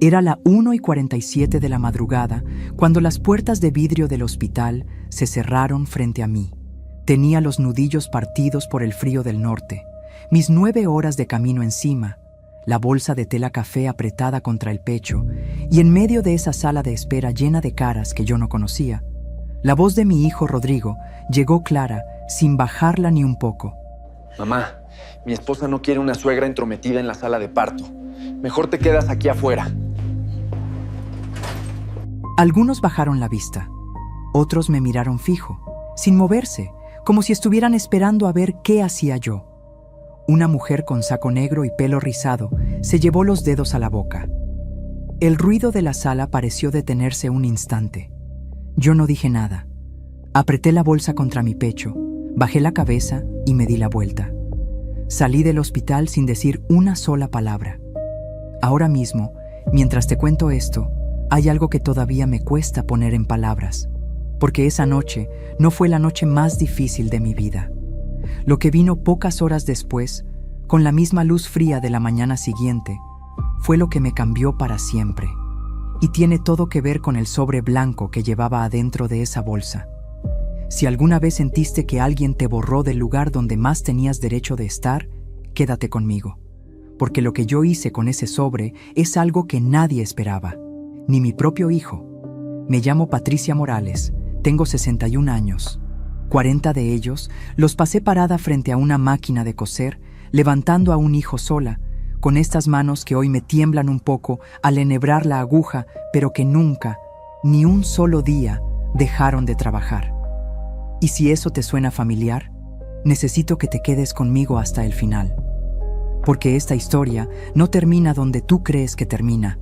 Era la 1:47 de la madrugada cuando las puertas de vidrio del hospital se cerraron frente a mí. Tenía los nudillos partidos por el frío del norte, mis 9 horas de camino encima, la bolsa de tela café apretada contra el pecho, y en medio de esa sala de espera llena de caras que yo no conocía, la voz de mi hijo Rodrigo llegó clara, sin bajarla ni un poco. Mamá, mi esposa no quiere una suegra entrometida en la sala de parto. Mejor te quedas aquí afuera. Algunos bajaron la vista, otros me miraron fijo, sin moverse, como si estuvieran esperando a ver qué hacía yo. Una mujer con saco negro y pelo rizado se llevó los dedos a la boca. El ruido de la sala pareció detenerse un instante. Yo no dije nada. Apreté la bolsa contra mi pecho, bajé la cabeza y me di la vuelta. Salí del hospital sin decir una sola palabra. Ahora mismo, mientras te cuento esto, hay algo que todavía me cuesta poner en palabras, porque esa noche no fue la noche más difícil de mi vida. Lo que vino pocas horas después, con la misma luz fría de la mañana siguiente, fue lo que me cambió para siempre. Y tiene todo que ver con el sobre blanco que llevaba adentro de esa bolsa. Si alguna vez sentiste que alguien te borró del lugar donde más tenías derecho de estar, quédate conmigo, porque lo que yo hice con ese sobre es algo que nadie esperaba, ni mi propio hijo. Me llamo Patricia Morales, tengo 61 años. 40 de ellos los pasé parada frente a una máquina de coser, levantando a un hijo sola, con estas manos que hoy me tiemblan un poco al enhebrar la aguja, pero que nunca, ni un solo día, dejaron de trabajar. Y si eso te suena familiar, necesito que te quedes conmigo hasta el final. Porque esta historia no termina donde tú crees que termina.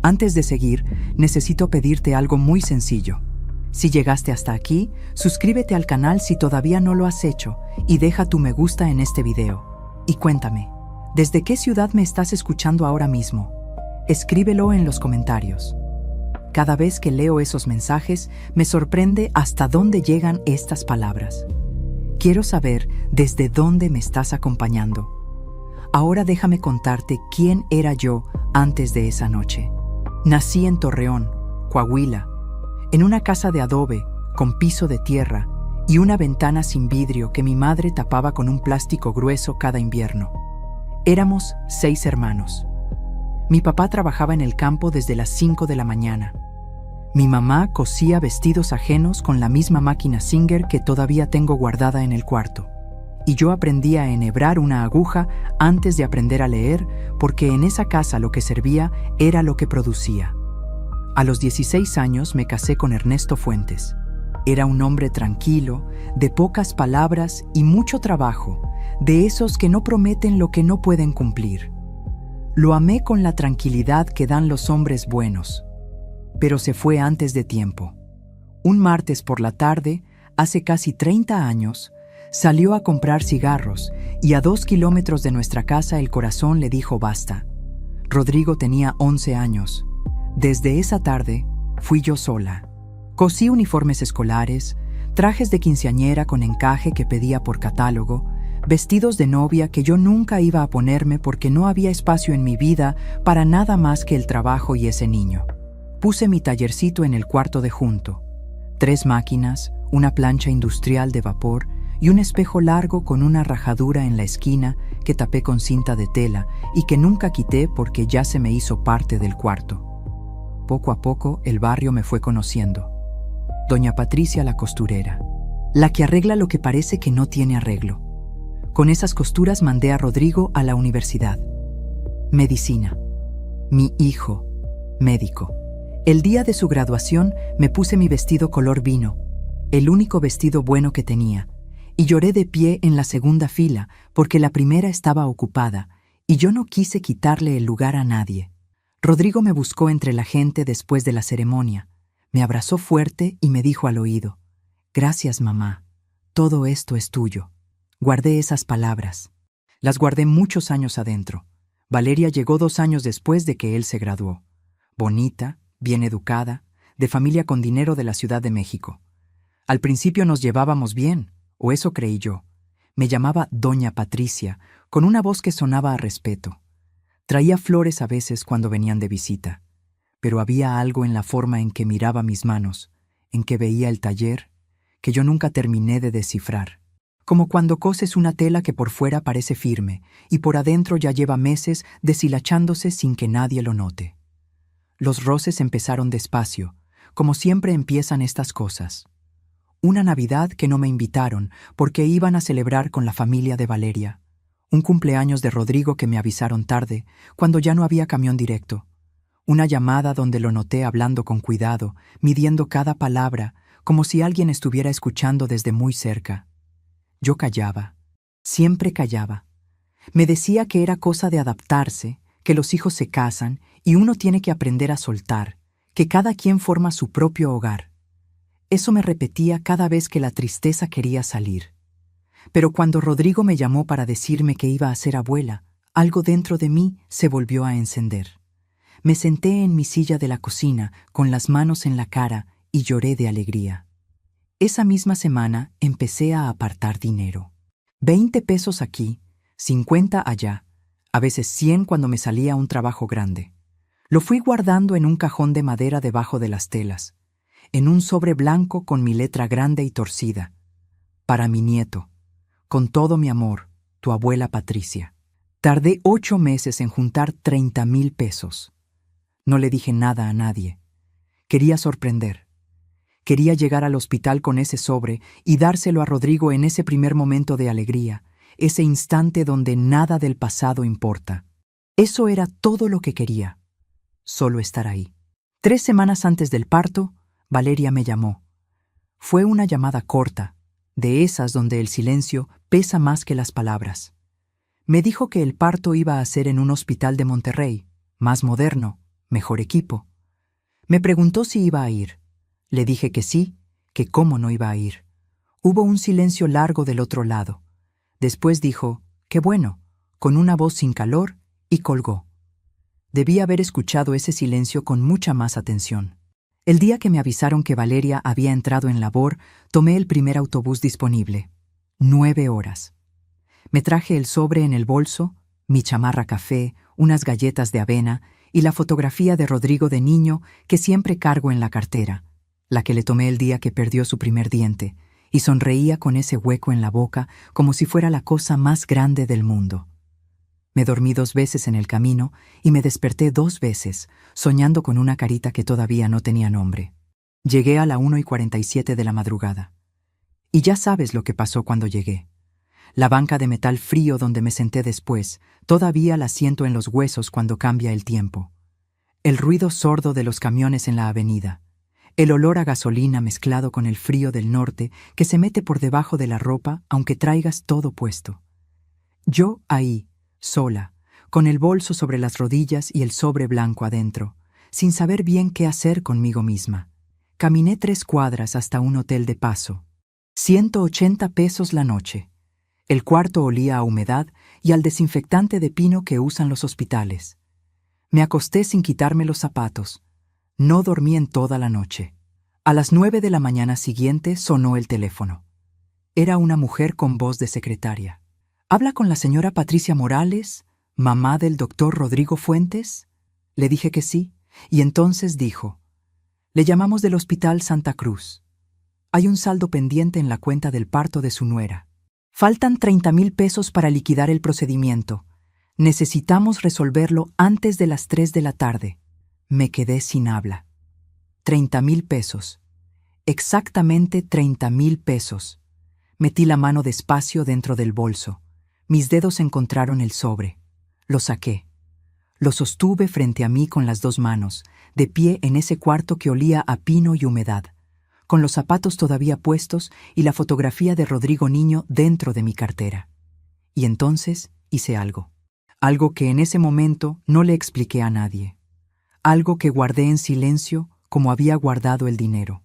Antes de seguir, necesito pedirte algo muy sencillo. Si llegaste hasta aquí, suscríbete al canal si todavía no lo has hecho y deja tu me gusta en este video. Y cuéntame, ¿desde qué ciudad me estás escuchando ahora mismo? Escríbelo en los comentarios. Cada vez que leo esos mensajes, me sorprende hasta dónde llegan estas palabras. Quiero saber desde dónde me estás acompañando. Ahora déjame contarte quién era yo antes de esa noche. Nací en Torreón, Coahuila, en una casa de adobe, con piso de tierra y una ventana sin vidrio que mi madre tapaba con un plástico grueso cada invierno. Éramos 6 hermanos. Mi papá trabajaba en el campo desde las 5 de la mañana. Mi mamá cosía vestidos ajenos con la misma máquina Singer que todavía tengo guardada en el cuarto. Y yo aprendí a enhebrar una aguja antes de aprender a leer, porque en esa casa lo que servía era lo que producía. A los 16 años me casé con Ernesto Fuentes. Era un hombre tranquilo, de pocas palabras y mucho trabajo, de esos que no prometen lo que no pueden cumplir. Lo amé con la tranquilidad que dan los hombres buenos, pero se fue antes de tiempo. Un martes por la tarde, hace casi 30 años, salió a comprar cigarros y a 2 kilómetros de nuestra casa el corazón le dijo basta. Rodrigo tenía 11 años. Desde esa tarde, fui yo sola. Cosí uniformes escolares, trajes de quinceañera con encaje que pedía por catálogo, vestidos de novia que yo nunca iba a ponerme porque no había espacio en mi vida para nada más que el trabajo y ese niño. Puse mi tallercito en el cuarto de junto. 3 máquinas, una plancha industrial de vapor y un espejo largo con una rajadura en la esquina que tapé con cinta de tela y que nunca quité porque ya se me hizo parte del cuarto. Poco a poco el barrio me fue conociendo. Doña Patricia la costurera, la que arregla lo que parece que no tiene arreglo. Con esas costuras mandé a Rodrigo a la universidad. Medicina. Mi hijo, médico. El día de su graduación me puse mi vestido color vino, el único vestido bueno que tenía, y lloré de pie en la segunda fila porque la primera estaba ocupada y yo no quise quitarle el lugar a nadie. Rodrigo me buscó entre la gente después de la ceremonia, me abrazó fuerte y me dijo al oído: «Gracias, mamá, todo esto es tuyo». Guardé esas palabras. Las guardé muchos años adentro. Valeria llegó 2 años después de que él se graduó. Bonita, bien educada, de familia con dinero de la Ciudad de México. Al principio nos llevábamos bien, o eso creí yo. Me llamaba Doña Patricia, con una voz que sonaba a respeto. Traía flores a veces cuando venían de visita, pero había algo en la forma en que miraba mis manos, en que veía el taller, que yo nunca terminé de descifrar. Como cuando coses una tela que por fuera parece firme y por adentro ya lleva meses deshilachándose sin que nadie lo note. Los roces empezaron despacio, como siempre empiezan estas cosas. Una Navidad que no me invitaron porque iban a celebrar con la familia de Valeria. Un cumpleaños de Rodrigo que me avisaron tarde, cuando ya no había camión directo. Una llamada donde lo noté hablando con cuidado, midiendo cada palabra, como si alguien estuviera escuchando desde muy cerca. Yo callaba, siempre callaba. Me decía que era cosa de adaptarse, que los hijos se casan y uno tiene que aprender a soltar, que cada quien forma su propio hogar. Eso me repetía cada vez que la tristeza quería salir. Pero cuando Rodrigo me llamó para decirme que iba a ser abuela, algo dentro de mí se volvió a encender. Me senté en mi silla de la cocina, con las manos en la cara, y lloré de alegría. Esa misma semana empecé a apartar dinero. 20 pesos aquí, 50 allá, a veces 100 cuando me salía un trabajo grande. Lo fui guardando en un cajón de madera debajo de las telas, en un sobre blanco con mi letra grande y torcida. Para mi nieto. Con todo mi amor, tu abuela Patricia. Tardé 8 meses en juntar 30,000 pesos. No le dije nada a nadie. Quería sorprender. Quería llegar al hospital con ese sobre y dárselo a Rodrigo en ese primer momento de alegría, ese instante donde nada del pasado importa. Eso era todo lo que quería. Solo estar ahí. 3 semanas antes del parto, Valeria me llamó. Fue una llamada corta, de esas donde el silencio pesa más que las palabras. Me dijo que el parto iba a ser en un hospital de Monterrey, más moderno, mejor equipo. Me preguntó si iba a ir. Le dije que sí, que cómo no iba a ir. Hubo un silencio largo del otro lado. Después dijo, qué bueno, con una voz sin calor, y colgó. Debí haber escuchado ese silencio con mucha más atención. El día que me avisaron que Valeria había entrado en labor, tomé el primer autobús disponible. 9 horas. Me traje el sobre en el bolso, mi chamarra café, unas galletas de avena y la fotografía de Rodrigo de niño que siempre cargo en la cartera, la que le tomé el día que perdió su primer diente, y sonreía con ese hueco en la boca como si fuera la cosa más grande del mundo. Me dormí 2 veces en el camino y me desperté 2 veces, soñando con una carita que todavía no tenía nombre. Llegué a la 1:47 de la madrugada. Y ya sabes lo que pasó cuando llegué. La banca de metal frío donde me senté después, todavía la siento en los huesos cuando cambia el tiempo. El ruido sordo de los camiones en la avenida. El olor a gasolina mezclado con el frío del norte que se mete por debajo de la ropa aunque traigas todo puesto. Yo ahí, sola, con el bolso sobre las rodillas y el sobre blanco adentro, sin saber bien qué hacer conmigo misma. Caminé 3 cuadras hasta un hotel de paso. 180 pesos la noche. El cuarto olía a humedad y al desinfectante de pino que usan los hospitales. Me acosté sin quitarme los zapatos. No dormí en toda la noche. A las 9 de la mañana siguiente sonó el teléfono. Era una mujer con voz de secretaria. ¿Habla con la señora Patricia Morales, mamá del doctor Rodrigo Fuentes? Le dije que sí, y entonces dijo, le llamamos del Hospital Santa Cruz. Hay un saldo pendiente en la cuenta del parto de su nuera. Faltan 30,000 pesos para liquidar el procedimiento. Necesitamos resolverlo antes de las 3 de la tarde. Me quedé sin habla. 30,000 pesos. Exactamente 30,000 pesos. Metí la mano despacio dentro del bolso. Mis dedos encontraron el sobre. Lo saqué. Lo sostuve frente a mí con las 2 manos, de pie en ese cuarto que olía a pino y humedad, con los zapatos todavía puestos y la fotografía de Rodrigo niño dentro de mi cartera. Y entonces hice algo. Algo que en ese momento no le expliqué a nadie. Algo que guardé en silencio como había guardado el dinero.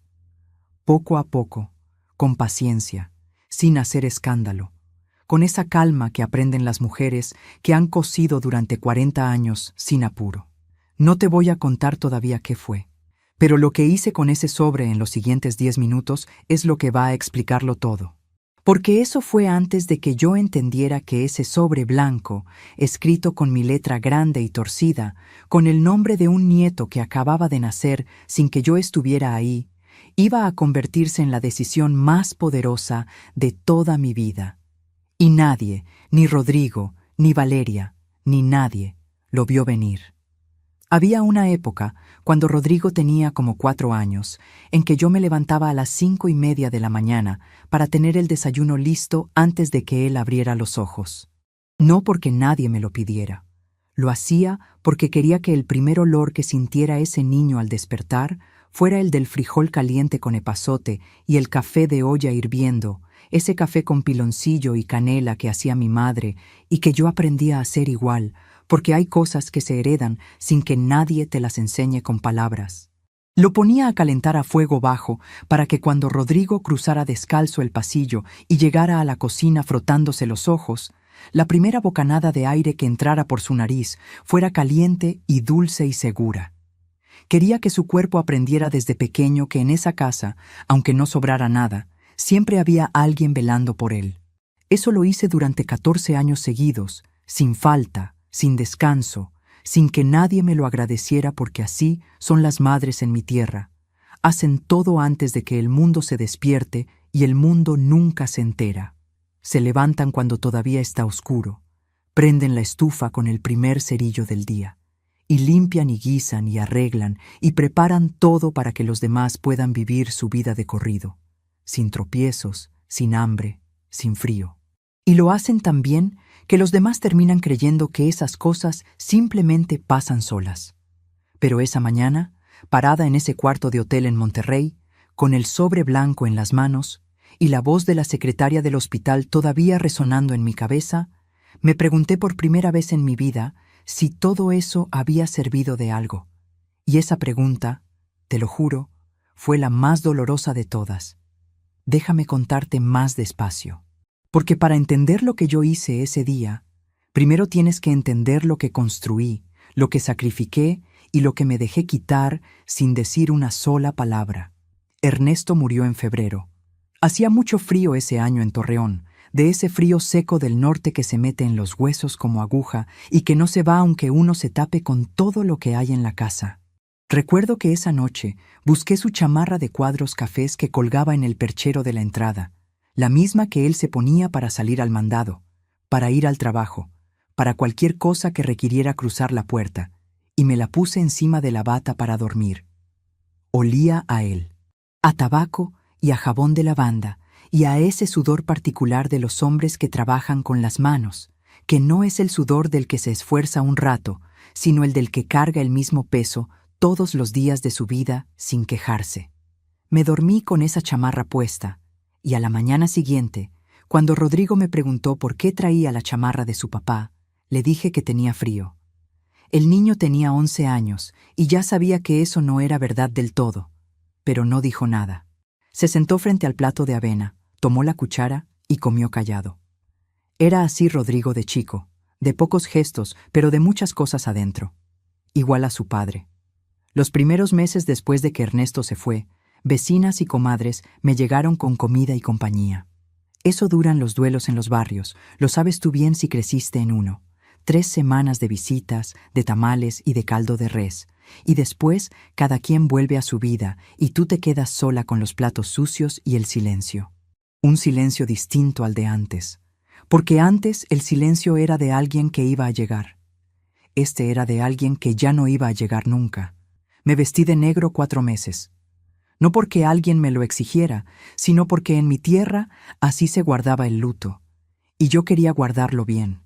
Poco a poco, con paciencia, sin hacer escándalo, con esa calma que aprenden las mujeres que han cosido durante 40 años sin apuro. No te voy a contar todavía qué fue, pero lo que hice con ese sobre en los siguientes 10 minutos es lo que va a explicarlo todo. Porque eso fue antes de que yo entendiera que ese sobre blanco, escrito con mi letra grande y torcida, con el nombre de un nieto que acababa de nacer sin que yo estuviera ahí, iba a convertirse en la decisión más poderosa de toda mi vida. Y nadie, ni Rodrigo, ni Valeria, ni nadie, lo vio venir. Había una época, cuando Rodrigo tenía como 4 años, en que yo me levantaba a las 5:30 de la mañana para tener el desayuno listo antes de que él abriera los ojos. No porque nadie me lo pidiera. Lo hacía porque quería que el primer olor que sintiera ese niño al despertar fuera el del frijol caliente con epazote y el café de olla hirviendo, ese café con piloncillo y canela que hacía mi madre y que yo aprendí a hacer igual, porque hay cosas que se heredan sin que nadie te las enseñe con palabras. Lo ponía a calentar a fuego bajo para que cuando Rodrigo cruzara descalzo el pasillo y llegara a la cocina frotándose los ojos, la primera bocanada de aire que entrara por su nariz fuera caliente y dulce y segura. Quería que su cuerpo aprendiera desde pequeño que en esa casa, aunque no sobrara nada, siempre había alguien velando por él. Eso lo hice durante 14 años seguidos, sin falta, sin descanso, sin que nadie me lo agradeciera, porque así son las madres en mi tierra. Hacen todo antes de que el mundo se despierte y el mundo nunca se entera. Se levantan cuando todavía está oscuro, prenden la estufa con el primer cerillo del día, y limpian y guisan y arreglan y preparan todo para que los demás puedan vivir su vida de corrido, sin tropiezos, sin hambre, sin frío. Y lo hacen tan bien que los demás terminan creyendo que esas cosas simplemente pasan solas. Pero esa mañana, parada en ese cuarto de hotel en Monterrey, con el sobre blanco en las manos y la voz de la secretaria del hospital todavía resonando en mi cabeza, me pregunté por primera vez en mi vida si todo eso había servido de algo. Y esa pregunta, te lo juro, fue la más dolorosa de todas. Déjame contarte más despacio. Porque para entender lo que yo hice ese día, primero tienes que entender lo que construí, lo que sacrifiqué y lo que me dejé quitar sin decir una sola palabra. Ernesto murió en febrero. Hacía mucho frío ese año en Torreón, de ese frío seco del norte que se mete en los huesos como aguja y que no se va aunque uno se tape con todo lo que hay en la casa. Recuerdo que esa noche busqué su chamarra de cuadros cafés que colgaba en el perchero de la entrada, la misma que él se ponía para salir al mandado, para ir al trabajo, para cualquier cosa que requiriera cruzar la puerta, y me la puse encima de la bata para dormir. Olía a él, a tabaco y a jabón de lavanda, y a ese sudor particular de los hombres que trabajan con las manos, que no es el sudor del que se esfuerza un rato, sino el del que carga el mismo peso todos los días de su vida sin quejarse. Me dormí con esa chamarra puesta, y a la mañana siguiente, cuando Rodrigo me preguntó por qué traía la chamarra de su papá, le dije que tenía frío. El niño tenía 11 años y ya sabía que eso no era verdad del todo, pero no dijo nada. Se sentó frente al plato de avena, tomó la cuchara y comió callado. Era así Rodrigo de chico, de pocos gestos, pero de muchas cosas adentro. Igual a su padre. Los primeros meses después de que Ernesto se fue, vecinas y comadres me llegaron con comida y compañía. Eso duran los duelos en los barrios, lo sabes tú bien si creciste en uno. 3 semanas de visitas, de tamales y de caldo de res, y después cada quien vuelve a su vida y tú te quedas sola con los platos sucios y el silencio. Un silencio distinto al de antes, porque antes el silencio era de alguien que iba a llegar. Este era de alguien que ya no iba a llegar nunca. Me vestí de negro 4 meses. No porque alguien me lo exigiera, sino porque en mi tierra así se guardaba el luto, y yo quería guardarlo bien.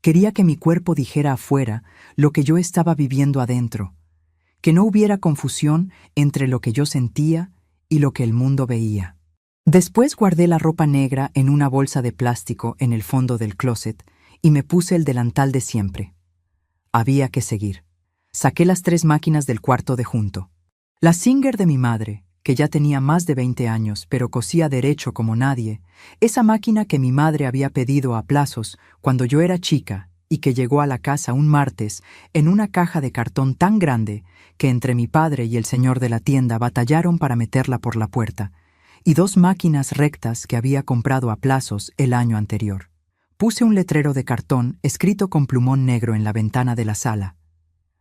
Quería que mi cuerpo dijera afuera lo que yo estaba viviendo adentro, que no hubiera confusión entre lo que yo sentía y lo que el mundo veía. Después guardé la ropa negra en una bolsa de plástico en el fondo del closet y me puse el delantal de siempre. Había que seguir. Saqué las 3 máquinas del cuarto de junto. La Singer de mi madre, que ya tenía más de 20 años, pero cosía derecho como nadie, esa máquina que mi madre había pedido a plazos cuando yo era chica y que llegó a la casa un martes en una caja de cartón tan grande que entre mi padre y el señor de la tienda batallaron para meterla por la puerta, y 2 máquinas rectas que había comprado a plazos el año anterior. Puse un letrero de cartón escrito con plumón negro en la ventana de la sala.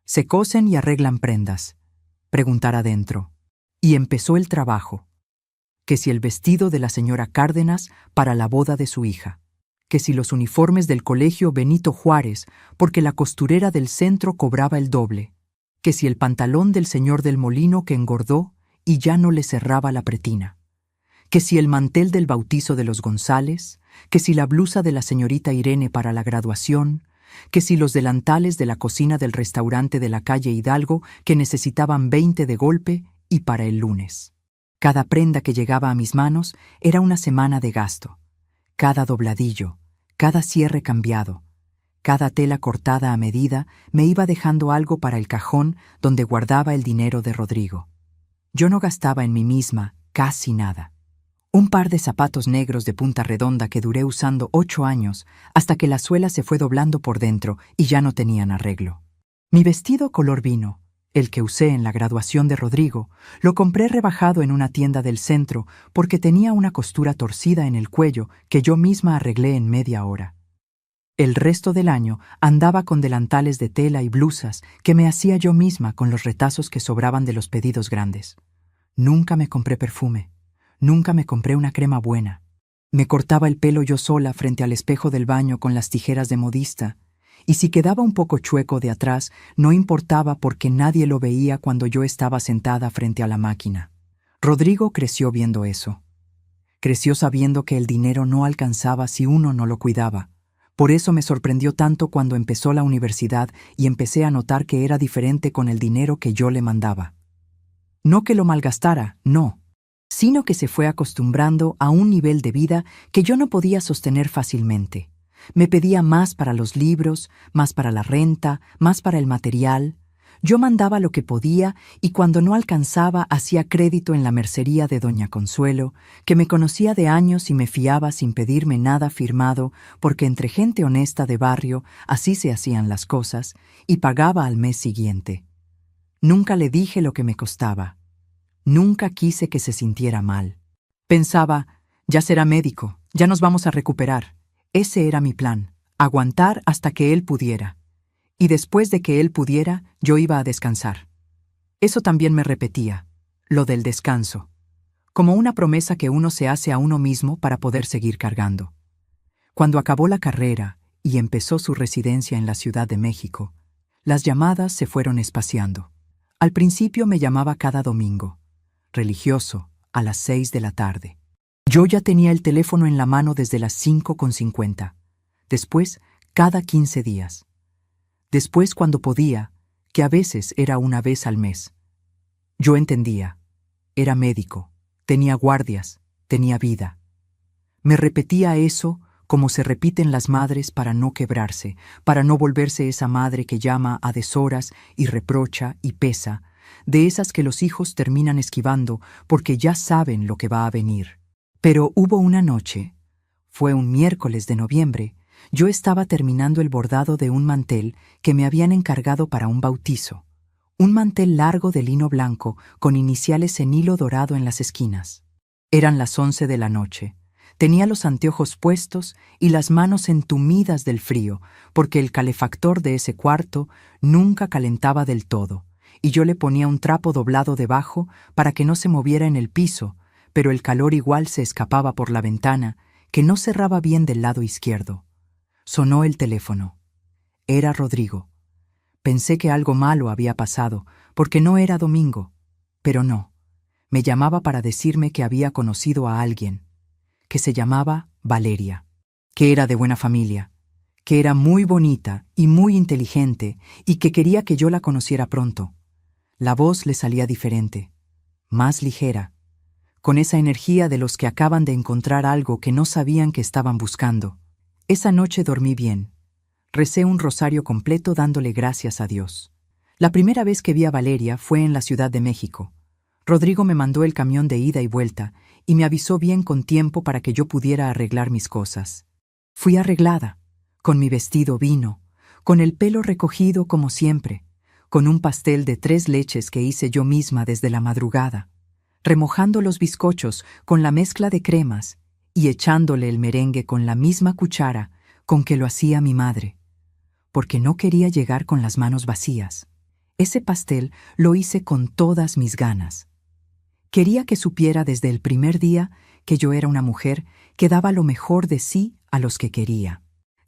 Se cosen y arreglan prendas. Preguntar adentro. Y empezó el trabajo. Que si el vestido de la señora Cárdenas para la boda de su hija. Que si los uniformes del colegio Benito Juárez, porque la costurera del centro cobraba el doble. Que si el pantalón del señor del molino que engordó y ya no le cerraba la pretina. Que si el mantel del bautizo de los González, que si la blusa de la señorita Irene para la graduación, que si los delantales de la cocina del restaurante de la calle Hidalgo que necesitaban 20 de golpe y para el lunes. Cada prenda que llegaba a mis manos era una semana de gasto. Cada dobladillo, cada cierre cambiado, cada tela cortada a medida me iba dejando algo para el cajón donde guardaba el dinero de Rodrigo. Yo no gastaba en mí misma casi nada. Un par de zapatos negros de punta redonda que duré usando 8 años hasta que la suela se fue doblando por dentro y ya no tenían arreglo. Mi vestido color vino, el que usé en la graduación de Rodrigo, lo compré rebajado en una tienda del centro porque tenía una costura torcida en el cuello que yo misma arreglé en media hora. El resto del año andaba con delantales de tela y blusas que me hacía yo misma con los retazos que sobraban de los pedidos grandes. Nunca me compré perfume. Nunca me compré una crema buena. Me cortaba el pelo yo sola frente al espejo del baño con las tijeras de modista, y si quedaba un poco chueco de atrás, no importaba porque nadie lo veía cuando yo estaba sentada frente a la máquina. Rodrigo creció viendo eso. Creció sabiendo que el dinero no alcanzaba si uno no lo cuidaba. Por eso me sorprendió tanto cuando empezó la universidad y empecé a notar que era diferente con el dinero que yo le mandaba. No que lo malgastara, no, sino que se fue acostumbrando a un nivel de vida que yo no podía sostener fácilmente. Me pedía más para los libros, más para la renta, más para el material. Yo mandaba lo que podía y cuando no alcanzaba hacía crédito en la mercería de doña Consuelo, que me conocía de años y me fiaba sin pedirme nada firmado, porque entre gente honesta de barrio así se hacían las cosas, y pagaba al mes siguiente. Nunca le dije lo que me costaba. Nunca quise que se sintiera mal. Pensaba, ya será médico, ya nos vamos a recuperar. Ese era mi plan, aguantar hasta que él pudiera. Y después de que él pudiera, yo iba a descansar. Eso también me repetía, lo del descanso, como una promesa que uno se hace a uno mismo para poder seguir cargando. Cuando acabó la carrera y empezó su residencia en la Ciudad de México, las llamadas se fueron espaciando. Al principio me llamaba cada domingo, religioso, a las 6 de la tarde. Yo ya tenía el teléfono en la mano desde las 5:50. Después, cada 15 días. Después, cuando podía, que a veces era una vez al mes. Yo entendía. Era médico, tenía guardias, tenía vida. Me repetía eso como se repiten las madres para no quebrarse, para no volverse esa madre que llama a deshoras y reprocha y pesa, de esas que los hijos terminan esquivando porque ya saben lo que va a venir. Pero hubo una noche, fue un miércoles de noviembre, yo estaba terminando el bordado de un mantel que me habían encargado para un bautizo. Un mantel largo de lino blanco con iniciales en hilo dorado en las esquinas. Eran las 11 de la noche. Tenía los anteojos puestos y las manos entumidas del frío, porque el calefactor de ese cuarto nunca calentaba del todo, y yo le ponía un trapo doblado debajo para que no se moviera en el piso, pero el calor igual se escapaba por la ventana, que no cerraba bien del lado izquierdo. Sonó el teléfono. Era Rodrigo. Pensé que algo malo había pasado, porque no era domingo, pero no. Me llamaba para decirme que había conocido a alguien, que se llamaba Valeria, que era de buena familia, que era muy bonita y muy inteligente y que quería que yo la conociera pronto. La voz le salía diferente, más ligera, con esa energía de los que acaban de encontrar algo que no sabían que estaban buscando. Esa noche dormí bien. Recé un rosario completo dándole gracias a Dios. La primera vez que vi a Valeria fue en la Ciudad de México. Rodrigo me mandó el camión de ida y vuelta y me avisó bien con tiempo para que yo pudiera arreglar mis cosas. Fui arreglada, con mi vestido vino, con el pelo recogido como siempre, con un pastel de 3 leches que hice yo misma desde la madrugada. remojando los bizcochos con la mezcla de cremas y echándole el merengue con la misma cuchara con que lo hacía mi madre, porque no quería llegar con las manos vacías. Ese pastel lo hice con todas mis ganas. Quería que supiera desde el primer día que yo era una mujer que daba lo mejor de sí a los que quería.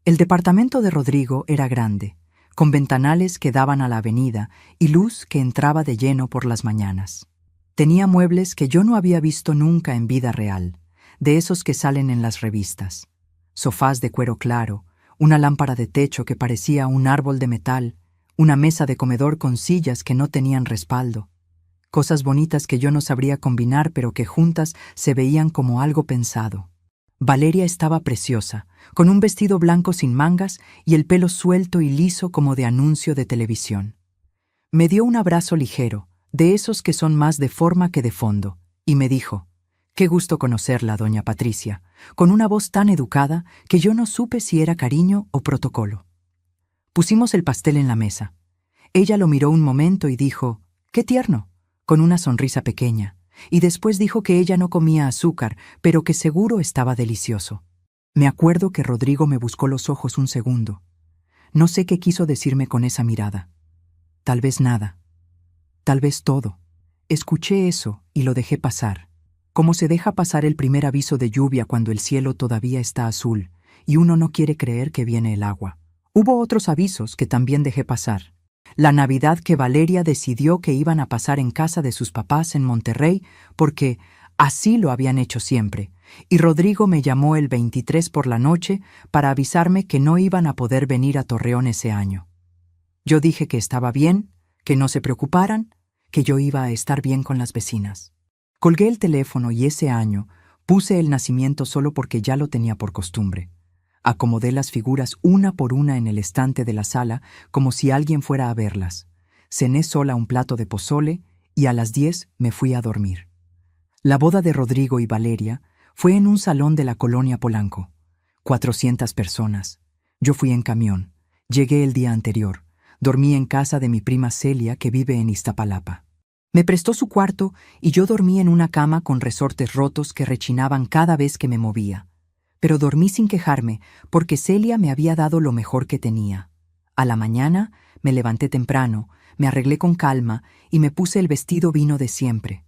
El departamento de Rodrigo era grande, con ventanales que daban a la avenida y luz que entraba de lleno por las mañanas. Tenía muebles que yo no había visto nunca en vida real, de esos que salen en las revistas. Sofás de cuero claro, una lámpara de techo que parecía un árbol de metal, una mesa de comedor con sillas que no tenían respaldo. Cosas bonitas que yo no sabría combinar, pero que juntas se veían como algo pensado. Valeria estaba preciosa, con un vestido blanco sin mangas y el pelo suelto y liso como de anuncio de televisión. Me dio un abrazo ligero, de esos que son más de forma que de fondo, y me dijo: «Qué gusto conocerla, doña Patricia», con una voz tan educada que yo no supe si era cariño o protocolo. Pusimos el pastel en la mesa. Ella lo miró un momento y dijo: «Qué tierno», con una sonrisa pequeña, y después dijo que ella no comía azúcar, pero que seguro estaba delicioso. Me acuerdo que Rodrigo me buscó los ojos un segundo. No sé qué quiso decirme con esa mirada. Tal vez nada. Tal vez todo. Escuché eso y lo dejé pasar, como se deja pasar el primer aviso de lluvia cuando el cielo todavía está azul y uno no quiere creer que viene el agua. Hubo otros avisos que también dejé pasar. La Navidad que Valeria decidió que iban a pasar en casa de sus papás en Monterrey porque así lo habían hecho siempre, y Rodrigo me llamó el 23 por la noche para avisarme que no iban a poder venir a Torreón ese año. Yo dije que estaba bien, que no se preocuparan, que yo iba a estar bien con las vecinas. Colgué el teléfono y ese año puse el nacimiento solo porque ya lo tenía por costumbre. Acomodé las figuras una por una en el estante de la sala como si alguien fuera a verlas. Cené sola un plato de pozole y a las 10 me fui a dormir. La boda de Rodrigo y Valeria fue en un salón de la colonia Polanco. 400 personas. Yo fui en camión. Llegué el día anterior. Dormí en casa de mi prima Celia, que vive en Iztapalapa. Me prestó su cuarto y yo dormí en una cama con resortes rotos que rechinaban cada vez que me movía. Pero dormí sin quejarme porque Celia me había dado lo mejor que tenía. A la mañana me levanté temprano, me arreglé con calma y me puse el vestido vino de siempre,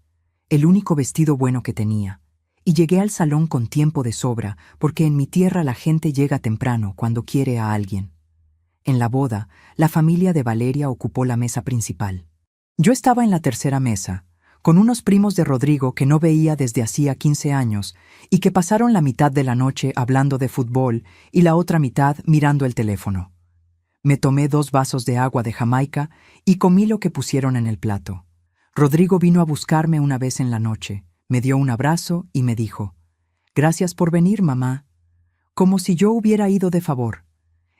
el único vestido bueno que tenía. Y llegué al salón con tiempo de sobra porque en mi tierra la gente llega temprano cuando quiere a alguien. En la boda, la familia de Valeria ocupó la mesa principal. Yo estaba en la tercera mesa, con unos primos de Rodrigo que no veía desde hacía 15 años y que pasaron la mitad de la noche hablando de fútbol y la otra mitad mirando el teléfono. Me tomé 2 vasos de agua de Jamaica y comí lo que pusieron en el plato. Rodrigo vino a buscarme una vez en la noche, me dio un abrazo y me dijo: «Gracias por venir, mamá», como si yo hubiera ido de favor.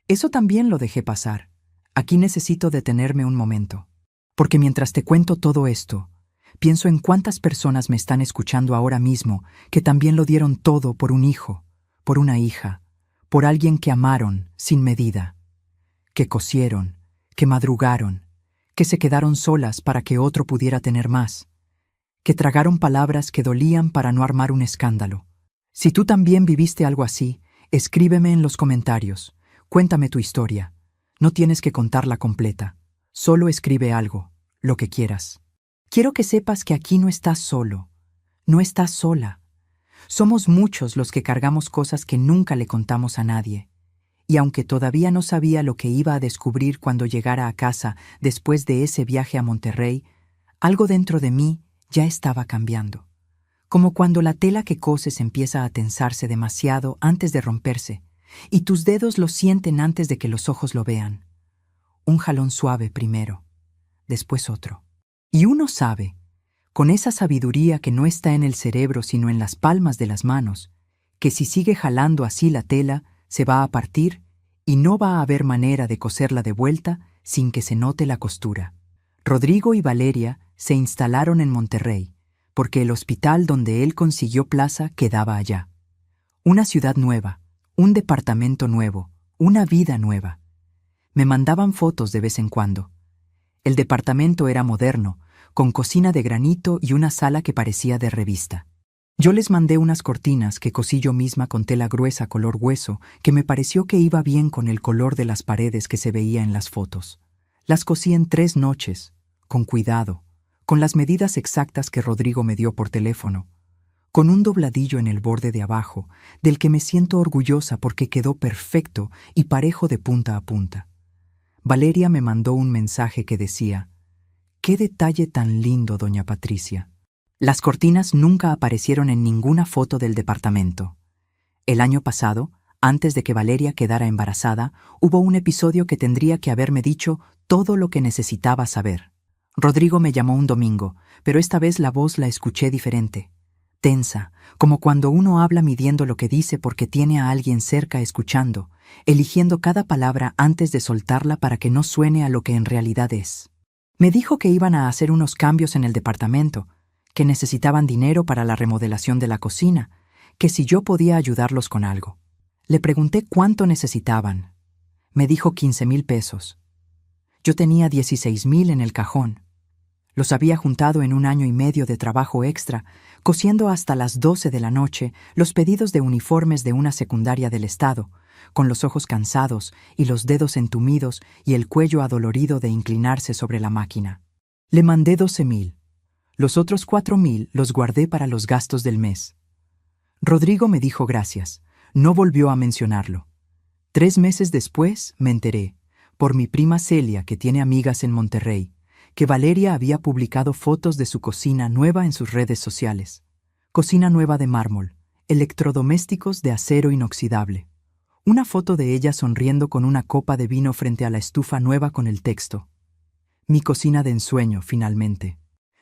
Eso también lo dejé pasar. Aquí necesito detenerme un momento, porque mientras te cuento todo esto, pienso en cuántas personas me están escuchando ahora mismo que también lo dieron todo por un hijo, por una hija, por alguien que amaron sin medida, que cosieron, que madrugaron, que se quedaron solas para que otro pudiera tener más, que tragaron palabras que dolían para no armar un escándalo. Si tú también viviste algo así, escríbeme en los comentarios, cuéntame tu historia. No tienes que contarla completa, solo escribe algo, lo que quieras. Quiero que sepas que aquí no estás solo, no estás sola. Somos muchos los que cargamos cosas que nunca le contamos a nadie. Y aunque todavía no sabía lo que iba a descubrir cuando llegara a casa después de ese viaje a Monterrey, algo dentro de mí ya estaba cambiando. Como cuando la tela que coses empieza a tensarse demasiado antes de romperse, y tus dedos lo sienten antes de que los ojos lo vean. Un jalón suave primero, después otro. Y uno sabe, con esa sabiduría que no está en el cerebro sino en las palmas de las manos, que si sigue jalando así la tela, se va a partir y no va a haber manera de coserla de vuelta sin que se note la costura. Rodrigo y Valeria se instalaron en Monterrey, porque el hospital donde él consiguió plaza quedaba allá. Una ciudad nueva, un departamento nuevo, una vida nueva. Me mandaban fotos de vez en cuando. El departamento era moderno, con cocina de granito y una sala que parecía de revista. Yo les mandé unas cortinas que cosí yo misma con tela gruesa color hueso, que me pareció que iba bien con el color de las paredes que se veía en las fotos. Las cosí en 3 noches, con cuidado, con las medidas exactas que Rodrigo me dio por teléfono, con un dobladillo en el borde de abajo, del que me siento orgullosa porque quedó perfecto y parejo de punta a punta. Valeria me mandó un mensaje que decía: «¡Qué detalle tan lindo, doña Patricia!». Las cortinas nunca aparecieron en ninguna foto del departamento. El año pasado, antes de que Valeria quedara embarazada, hubo un episodio que tendría que haberme dicho todo lo que necesitaba saber. Rodrigo me llamó un domingo, pero esta vez la voz la escuché diferente. Tensa, como cuando uno habla midiendo lo que dice porque tiene a alguien cerca escuchando, eligiendo cada palabra antes de soltarla para que no suene a lo que en realidad es. Me dijo que iban a hacer unos cambios en el departamento, que necesitaban dinero para la remodelación de la cocina, que si yo podía ayudarlos con algo. Le pregunté cuánto necesitaban. Me dijo 15,000 pesos. Yo tenía 16,000 en el cajón. Los había juntado en 1 año y medio de trabajo extra, cosiendo hasta las 12 de la noche los pedidos de uniformes de una secundaria del estado, con los ojos cansados y los dedos entumidos y el cuello adolorido de inclinarse sobre la máquina. Le mandé 12,000. Los otros 4,000 los guardé para los gastos del mes. Rodrigo me dijo gracias. No volvió a mencionarlo. 3 meses después me enteré, por mi prima Celia, que tiene amigas en Monterrey, que Valeria había publicado fotos de su cocina nueva en sus redes sociales. Cocina nueva de mármol, electrodomésticos de acero inoxidable. Una foto de ella sonriendo con una copa de vino frente a la estufa nueva con el texto: «Mi cocina de ensueño, finalmente».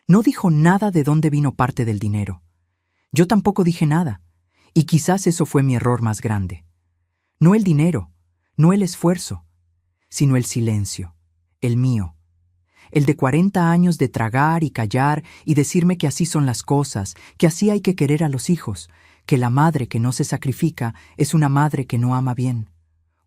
No dijo nada de dónde vino parte del dinero. Yo tampoco dije nada, y quizás eso fue mi error más grande. No el dinero, no el esfuerzo, sino el silencio, el mío. El de 40 años de tragar y callar y decirme que así son las cosas, que así hay que querer a los hijos, que la madre que no se sacrifica es una madre que no ama bien.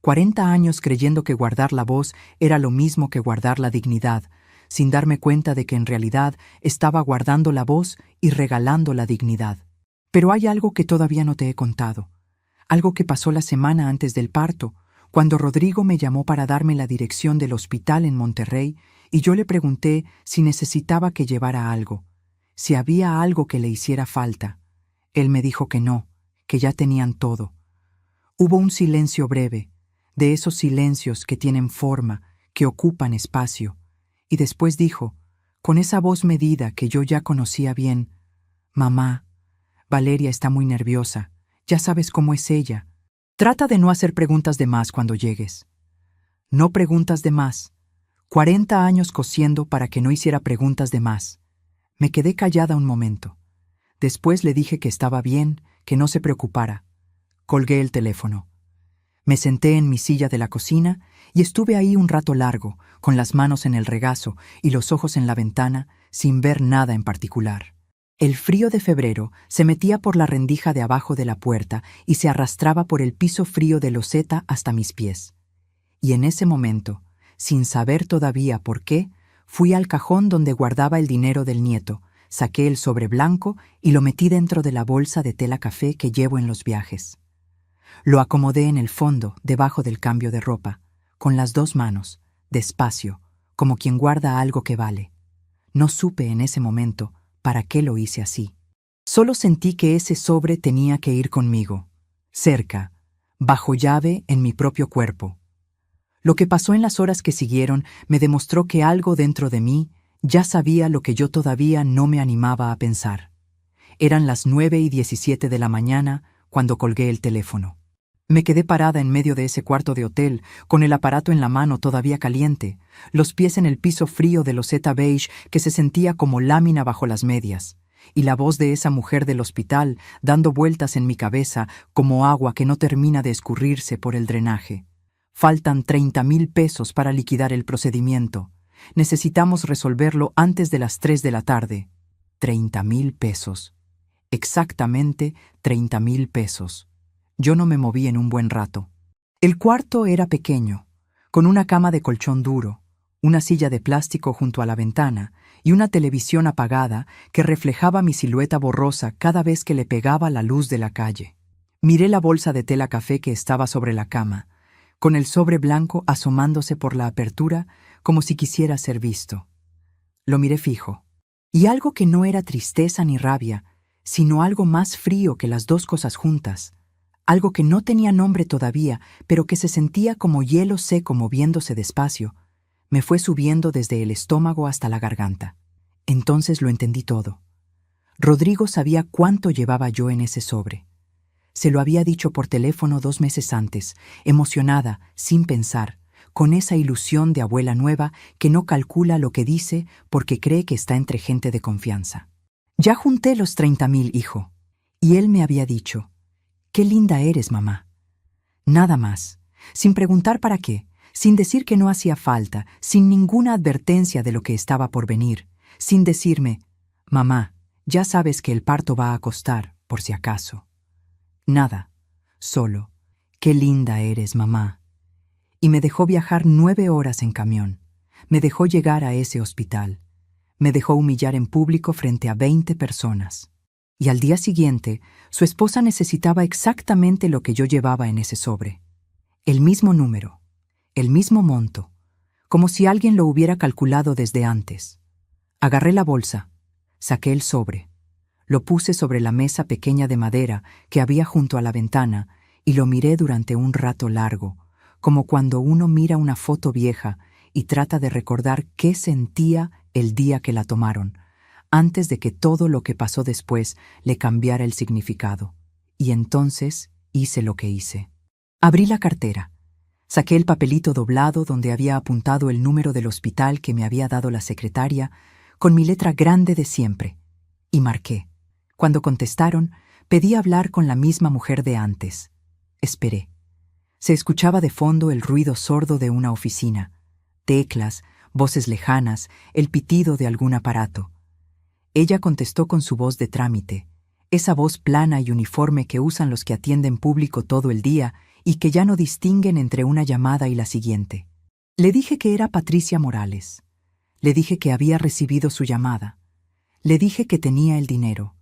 40 años creyendo que guardar la voz era lo mismo que guardar la dignidad, sin darme cuenta de que en realidad estaba guardando la voz y regalando la dignidad. Pero hay algo que todavía no te he contado, algo que pasó la semana antes del parto, cuando Rodrigo me llamó para darme la dirección del hospital en Monterrey y yo le pregunté si necesitaba que llevara algo, si había algo que le hiciera falta. Él me dijo que no, que ya tenían todo. Hubo un silencio breve, de esos silencios que tienen forma, que ocupan espacio, y después dijo, con esa voz medida que yo ya conocía bien: «Mamá, Valeria está muy nerviosa, ya sabes cómo es ella. Trata de no hacer preguntas de más cuando llegues». No preguntas de más. 40 años cosiendo para que no hiciera preguntas de más. Me quedé callada un momento. Después le dije que estaba bien, que no se preocupara. Colgué el teléfono. Me senté en mi silla de la cocina y estuve ahí un rato largo, con las manos en el regazo y los ojos en la ventana, sin ver nada en particular. El frío de febrero se metía por la rendija de abajo de la puerta y se arrastraba por el piso frío de loseta hasta mis pies. Y en ese momento, sin saber todavía por qué, fui al cajón donde guardaba el dinero del nieto, saqué el sobre blanco y lo metí dentro de la bolsa de tela café que llevo en los viajes. Lo acomodé en el fondo, debajo del cambio de ropa, con las 2 manos, despacio, como quien guarda algo que vale. No supe en ese momento para qué lo hice así. Solo sentí que ese sobre tenía que ir conmigo, cerca, bajo llave en mi propio cuerpo. Lo que pasó en las horas que siguieron me demostró que algo dentro de mí ya sabía lo que yo todavía no me animaba a pensar. Eran las 9:17 de la mañana cuando colgué el teléfono. Me quedé parada en medio de ese cuarto de hotel, con el aparato en la mano todavía caliente, los pies en el piso frío de loseta beige que se sentía como lámina bajo las medias, y la voz de esa mujer del hospital dando vueltas en mi cabeza como agua que no termina de escurrirse por el drenaje. Faltan 30,000 pesos para liquidar el procedimiento. Necesitamos resolverlo antes de las 3 de la tarde. 30,000 pesos. Exactamente 30,000 pesos. Yo no me moví en un buen rato. El cuarto era pequeño, con una cama de colchón duro, una silla de plástico junto a la ventana y una televisión apagada que reflejaba mi silueta borrosa cada vez que le pegaba la luz de la calle. Miré la bolsa de tela café que estaba sobre la cama, con el sobre blanco asomándose por la apertura como si quisiera ser visto. Lo miré fijo, y algo que no era tristeza ni rabia, sino algo más frío que las dos cosas juntas, algo que no tenía nombre todavía, pero que se sentía como hielo seco moviéndose despacio, me fue subiendo desde el estómago hasta la garganta. Entonces lo entendí todo. Rodrigo sabía cuánto llevaba yo en ese sobre. Se lo había dicho por teléfono 2 meses antes, emocionada, sin pensar, con esa ilusión de abuela nueva que no calcula lo que dice porque cree que está entre gente de confianza. Ya junté los 30,000, hijo. Y él me había dicho, «Qué linda eres, mamá». Nada más, sin preguntar para qué, sin decir que no hacía falta, sin ninguna advertencia de lo que estaba por venir, sin decirme, «Mamá, ya sabes que el parto va a costar, por si acaso». Nada, solo, «Qué linda eres, mamá». Y me dejó viajar 9 horas en camión. Me dejó llegar a ese hospital. Me dejó humillar en público frente a 20 personas. Y al día siguiente, su esposa necesitaba exactamente lo que yo llevaba en ese sobre. El mismo número, el mismo monto, como si alguien lo hubiera calculado desde antes. Agarré la bolsa, saqué el sobre, lo puse sobre la mesa pequeña de madera que había junto a la ventana y lo miré durante un rato largo, como cuando uno mira una foto vieja y trata de recordar qué sentía el día que la tomaron, antes de que todo lo que pasó después le cambiara el significado. Y entonces hice lo que hice. Abrí la cartera. Saqué el papelito doblado donde había apuntado el número del hospital que me había dado la secretaria, con mi letra grande de siempre, y marqué. Cuando contestaron, pedí hablar con la misma mujer de antes. Esperé. Se escuchaba de fondo el ruido sordo de una oficina, teclas, voces lejanas, el pitido de algún aparato. Ella contestó con su voz de trámite, esa voz plana y uniforme que usan los que atienden público todo el día y que ya no distinguen entre una llamada y la siguiente. Le dije que era Patricia Morales. Le dije que había recibido su llamada. Le dije que tenía el dinero.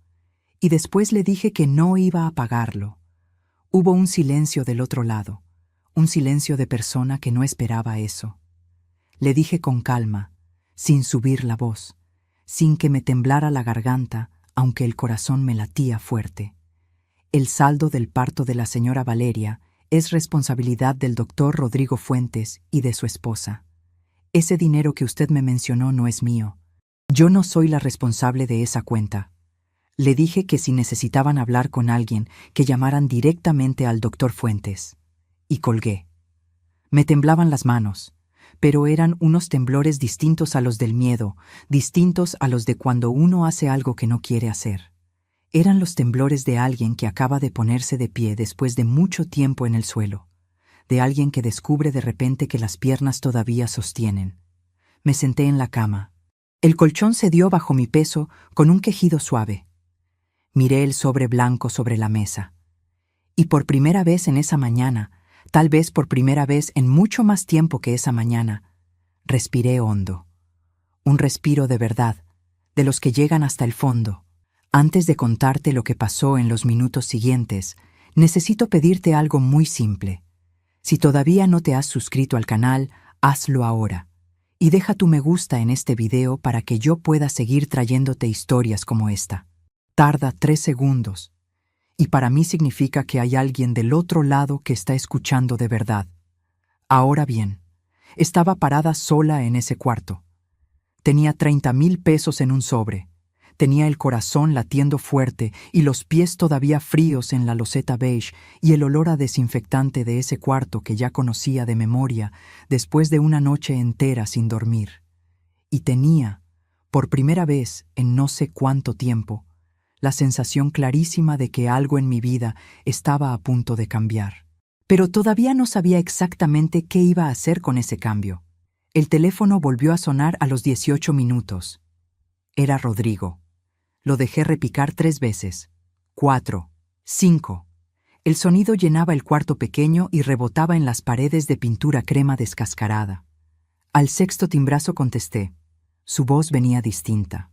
Y después le dije que no iba a pagarlo. Hubo un silencio del otro lado, un silencio de persona que no esperaba eso. Le dije con calma, sin subir la voz, sin que me temblara la garganta, aunque el corazón me latía fuerte. El saldo del parto de la señora Valeria es responsabilidad del doctor Rodrigo Fuentes y de su esposa. Ese dinero que usted me mencionó no es mío. Yo no soy la responsable de esa cuenta. Le dije que si necesitaban hablar con alguien, que llamaran directamente al doctor Fuentes. Y colgué. Me temblaban las manos, pero eran unos temblores distintos a los del miedo, distintos a los de cuando uno hace algo que no quiere hacer. Eran los temblores de alguien que acaba de ponerse de pie después de mucho tiempo en el suelo, de alguien que descubre de repente que las piernas todavía sostienen. Me senté en la cama. El colchón cedió bajo mi peso con un quejido suave. Miré el sobre blanco sobre la mesa. Y por primera vez en esa mañana, tal vez por primera vez en mucho más tiempo que esa mañana, respiré hondo. Un respiro de verdad, de los que llegan hasta el fondo. Antes de contarte lo que pasó en los minutos siguientes, necesito pedirte algo muy simple. Si todavía no te has suscrito al canal, hazlo ahora. Y deja tu me gusta en este video para que yo pueda seguir trayéndote historias como esta. Tarda 3 segundos. Y para mí significa que hay alguien del otro lado que está escuchando de verdad. Ahora bien, estaba parada sola en ese cuarto. Tenía 30,000 pesos en un sobre. Tenía el corazón latiendo fuerte y los pies todavía fríos en la loseta beige y el olor a desinfectante de ese cuarto que ya conocía de memoria después de una noche entera sin dormir. Y tenía, por primera vez en no sé cuánto tiempo, la sensación clarísima de que algo en mi vida estaba a punto de cambiar. Pero todavía no sabía exactamente qué iba a hacer con ese cambio. El teléfono volvió a sonar a los 18 minutos. Era Rodrigo. Lo dejé repicar 3 veces. 4, 5. El sonido llenaba el cuarto pequeño y rebotaba en las paredes de pintura crema descascarada. Al sexto timbrazo contesté. Su voz venía distinta,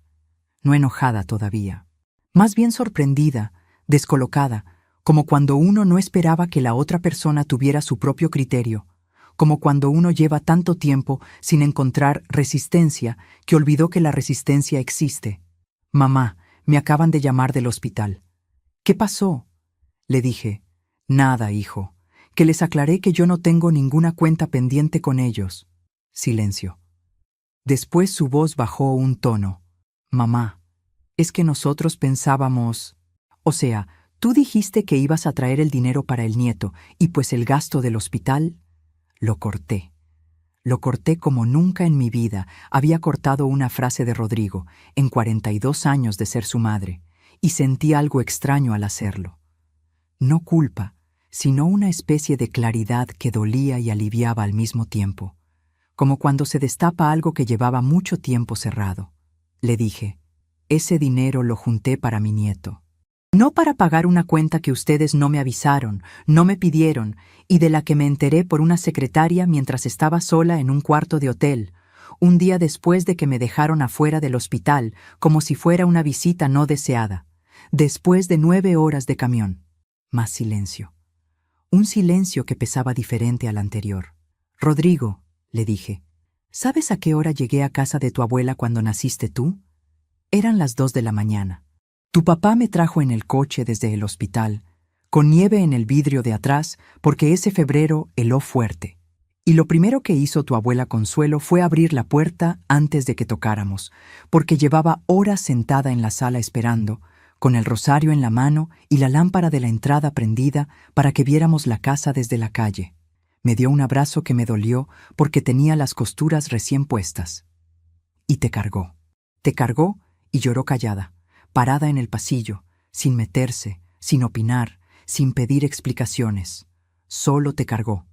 no enojada todavía, más bien sorprendida, descolocada, como cuando uno no esperaba que la otra persona tuviera su propio criterio, como cuando uno lleva tanto tiempo sin encontrar resistencia que olvidó que la resistencia existe. Mamá, me acaban de llamar del hospital. ¿Qué pasó? Le dije. Nada, hijo, que les aclaré que yo no tengo ninguna cuenta pendiente con ellos. Silencio. Después su voz bajó un tono. Mamá, es que nosotros pensábamos... O sea, tú dijiste que ibas a traer el dinero para el nieto, y pues el gasto del hospital... Lo corté. Lo corté como nunca en mi vida había cortado una frase de Rodrigo, en 42 años de ser su madre, y sentí algo extraño al hacerlo. No culpa, sino una especie de claridad que dolía y aliviaba al mismo tiempo, como cuando se destapa algo que llevaba mucho tiempo cerrado. Le dije, ese dinero lo junté para mi nieto. No para pagar una cuenta que ustedes no me avisaron, no me pidieron, y de la que me enteré por una secretaria mientras estaba sola en un cuarto de hotel, un día después de que me dejaron afuera del hospital, como si fuera una visita no deseada, después de 9 horas de camión. Más silencio. Un silencio que pesaba diferente al anterior. Rodrigo, le dije, ¿sabes a qué hora llegué a casa de tu abuela cuando naciste tú? Eran las 2 de la mañana. Tu papá me trajo en el coche desde el hospital, con nieve en el vidrio de atrás, porque ese febrero heló fuerte. Y lo primero que hizo tu abuela Consuelo fue abrir la puerta antes de que tocáramos, porque llevaba horas sentada en la sala esperando, con el rosario en la mano y la lámpara de la entrada prendida para que viéramos la casa desde la calle. Me dio un abrazo que me dolió porque tenía las costuras recién puestas. Y te cargó. Te cargó y lloró callada, parada en el pasillo, sin meterse, sin opinar, sin pedir explicaciones. Solo te cargó.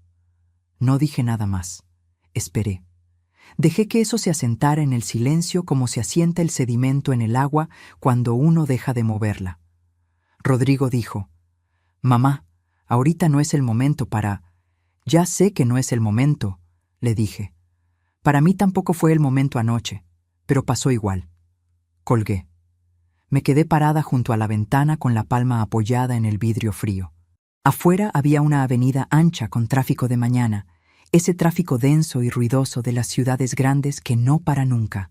No dije nada más. Esperé. Dejé que eso se asentara en el silencio como se asienta el sedimento en el agua cuando uno deja de moverla. Rodrigo dijo, «Mamá, ahorita no es el momento para...» «Ya sé que no es el momento», le dije. «Para mí tampoco fue el momento anoche, pero pasó igual». Colgué. Me quedé parada junto a la ventana con la palma apoyada en el vidrio frío. Afuera había una avenida ancha con tráfico de mañana, ese tráfico denso y ruidoso de las ciudades grandes que no para nunca.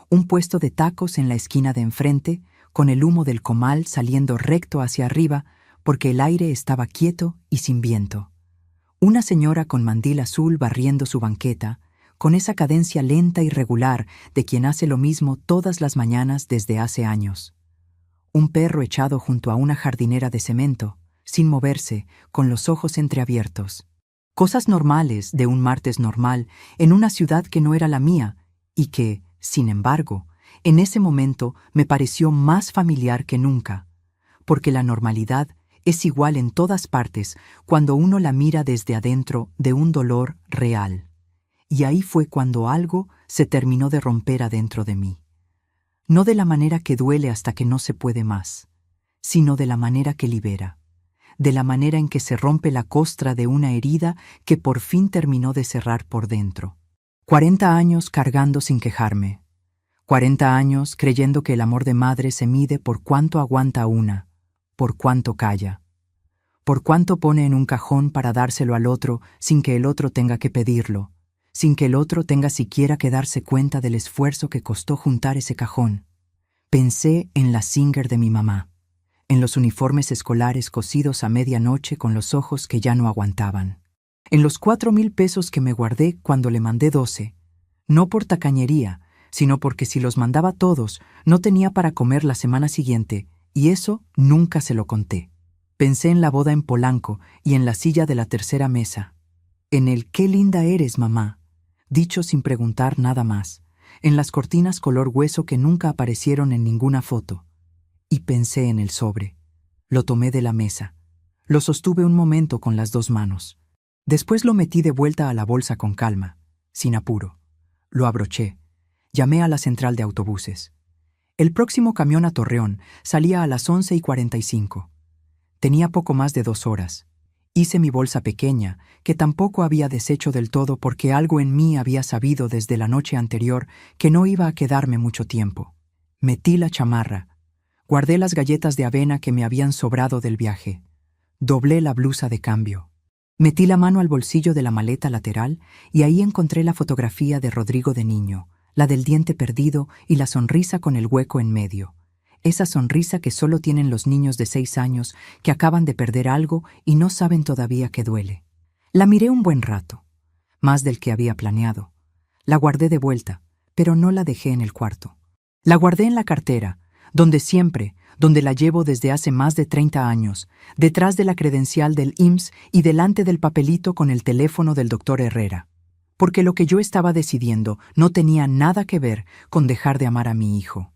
Un puesto de tacos en la esquina de enfrente, con el humo del comal saliendo recto hacia arriba porque el aire estaba quieto y sin viento. Una señora con mandil azul barriendo su banqueta, con esa cadencia lenta y regular de quien hace lo mismo todas las mañanas desde hace años. Un perro echado junto a una jardinera de cemento, sin moverse, con los ojos entreabiertos. Cosas normales de un martes normal en una ciudad que no era la mía y que, sin embargo, en ese momento me pareció más familiar que nunca, porque la normalidad es igual en todas partes cuando uno la mira desde adentro de un dolor real. Y ahí fue cuando algo se terminó de romper adentro de mí. No de la manera que duele hasta que no se puede más, sino de la manera que libera, de la manera en que se rompe la costra de una herida que por fin terminó de cerrar por dentro. 40 años cargando sin quejarme. 40 años creyendo que el amor de madre se mide por cuánto aguanta una, por cuánto calla, por cuánto pone en un cajón para dárselo al otro sin que el otro tenga que pedirlo, sin que el otro tenga siquiera que darse cuenta del esfuerzo que costó juntar ese cajón. Pensé en la Singer de mi mamá, en los uniformes escolares cosidos a medianoche con los ojos que ya no aguantaban, en los 4,000 pesos que me guardé cuando le mandé 12, no por tacañería, sino porque si los mandaba todos, no tenía para comer la semana siguiente, y eso nunca se lo conté. Pensé en la boda en Polanco y en la silla de la tercera mesa, en el «qué linda eres, mamá», dicho sin preguntar nada más, en las cortinas color hueso que nunca aparecieron en ninguna foto. Y pensé en el sobre. Lo tomé de la mesa. Lo sostuve un momento con las 2 manos. Después lo metí de vuelta a la bolsa con calma, sin apuro. Lo abroché. Llamé a la central de autobuses. El próximo camión a Torreón salía a las 11:45. Tenía poco más de 2 horas. Hice mi bolsa pequeña, que tampoco había deshecho del todo porque algo en mí había sabido desde la noche anterior que no iba a quedarme mucho tiempo. Metí la chamarra, guardé las galletas de avena que me habían sobrado del viaje, doblé la blusa de cambio. Metí la mano al bolsillo de la maleta lateral y ahí encontré la fotografía de Rodrigo de niño, la del diente perdido y la sonrisa con el hueco en medio. Esa sonrisa que solo tienen los niños de 6 años que acaban de perder algo y no saben todavía que duele. La miré un buen rato, más del que había planeado. La guardé de vuelta, pero no la dejé en el cuarto. La guardé en la cartera, donde siempre, donde la llevo desde hace más de 30 años, detrás de la credencial del IMSS y delante del papelito con el teléfono del doctor Herrera. Porque lo que yo estaba decidiendo no tenía nada que ver con dejar de amar a mi hijo.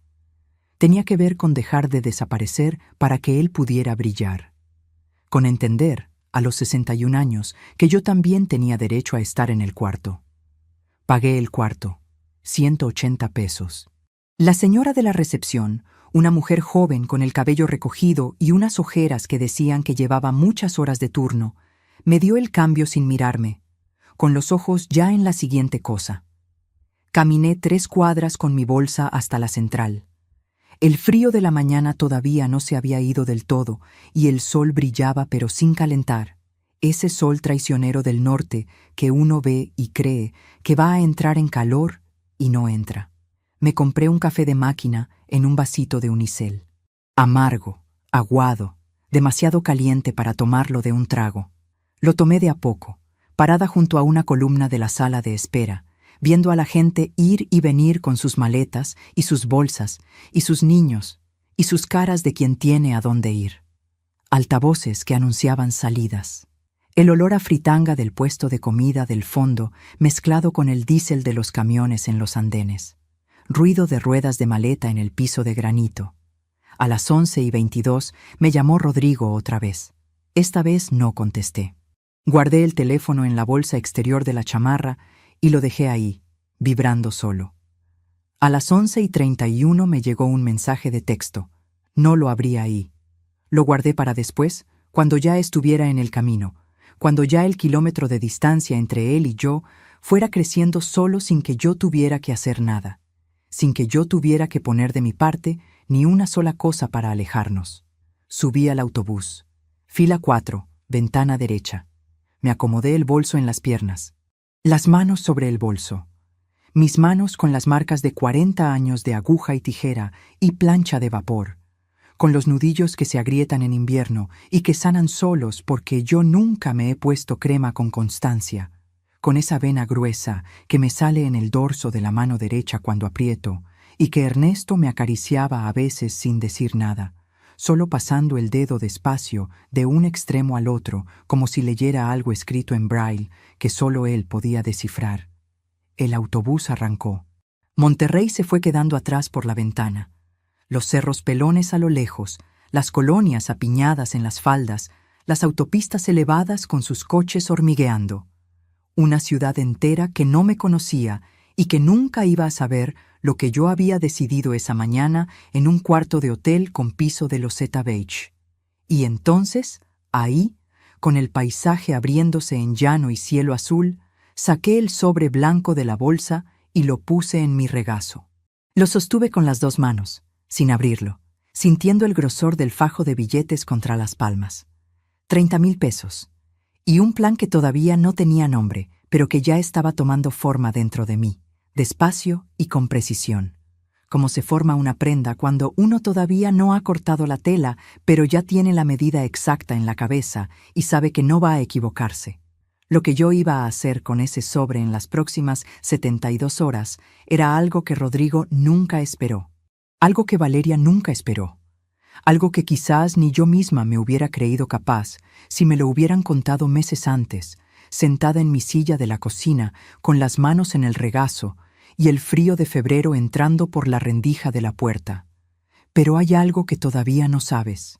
Tenía que ver con dejar de desaparecer para que él pudiera brillar. Con entender, a los 61 años, que yo también tenía derecho a estar en el cuarto. Pagué el cuarto, 180 pesos. La señora de la recepción, una mujer joven con el cabello recogido y unas ojeras que decían que llevaba muchas horas de turno, me dio el cambio sin mirarme, con los ojos ya en la siguiente cosa. Caminé 3 cuadras con mi bolsa hasta la central. El frío de la mañana todavía no se había ido del todo y el sol brillaba pero sin calentar. Ese sol traicionero del norte que uno ve y cree que va a entrar en calor y no entra. Me compré un café de máquina en un vasito de unicel. Amargo, aguado, demasiado caliente para tomarlo de un trago. Lo tomé de a poco, parada junto a una columna de la sala de espera, viendo a la gente ir y venir con sus maletas y sus bolsas y sus niños y sus caras de quien tiene a dónde ir. Altavoces que anunciaban salidas. El olor a fritanga del puesto de comida del fondo mezclado con el diésel de los camiones en los andenes. Ruido de ruedas de maleta en el piso de granito. A las 11:22 me llamó Rodrigo otra vez. Esta vez no contesté. Guardé el teléfono en la bolsa exterior de la chamarra y lo dejé ahí, vibrando solo. A las 11:31 me llegó un mensaje de texto. No lo abrí ahí. Lo guardé para después, cuando ya estuviera en el camino, cuando ya el kilómetro de distancia entre él y yo fuera creciendo solo sin que yo tuviera que hacer nada, sin que yo tuviera que poner de mi parte ni una sola cosa para alejarnos. Subí al autobús. Fila 4, ventana derecha. Me acomodé el bolso en las piernas. Las manos sobre el bolso. Mis manos con las marcas de 40 años de aguja y tijera y plancha de vapor, con los nudillos que se agrietan en invierno y que sanan solos porque yo nunca me he puesto crema con constancia, con esa vena gruesa que me sale en el dorso de la mano derecha cuando aprieto y que Ernesto me acariciaba a veces sin decir nada, solo pasando el dedo despacio de un extremo al otro como si leyera algo escrito en braille que solo él podía descifrar. El autobús arrancó. Monterrey se fue quedando atrás por la ventana. Los cerros pelones a lo lejos, las colonias apiñadas en las faldas, las autopistas elevadas con sus coches hormigueando. Una ciudad entera que no me conocía y que nunca iba a saber lo que yo había decidido esa mañana en un cuarto de hotel con piso de loseta beige. Y entonces, ahí, con el paisaje abriéndose en llano y cielo azul, saqué el sobre blanco de la bolsa y lo puse en mi regazo. Lo sostuve con las 2 manos, sin abrirlo, sintiendo el grosor del fajo de billetes contra las palmas. 30,000 pesos. Y un plan que todavía no tenía nombre, pero que ya estaba tomando forma dentro de mí, despacio y con precisión. Como se forma una prenda cuando uno todavía no ha cortado la tela, pero ya tiene la medida exacta en la cabeza y sabe que no va a equivocarse. Lo que yo iba a hacer con ese sobre en las próximas 72 horas era algo que Rodrigo nunca esperó, algo que Valeria nunca esperó, algo que quizás ni yo misma me hubiera creído capaz si me lo hubieran contado meses antes, sentada en mi silla de la cocina con las manos en el regazo y el frío de febrero entrando por la rendija de la puerta. Pero hay algo que todavía no sabes,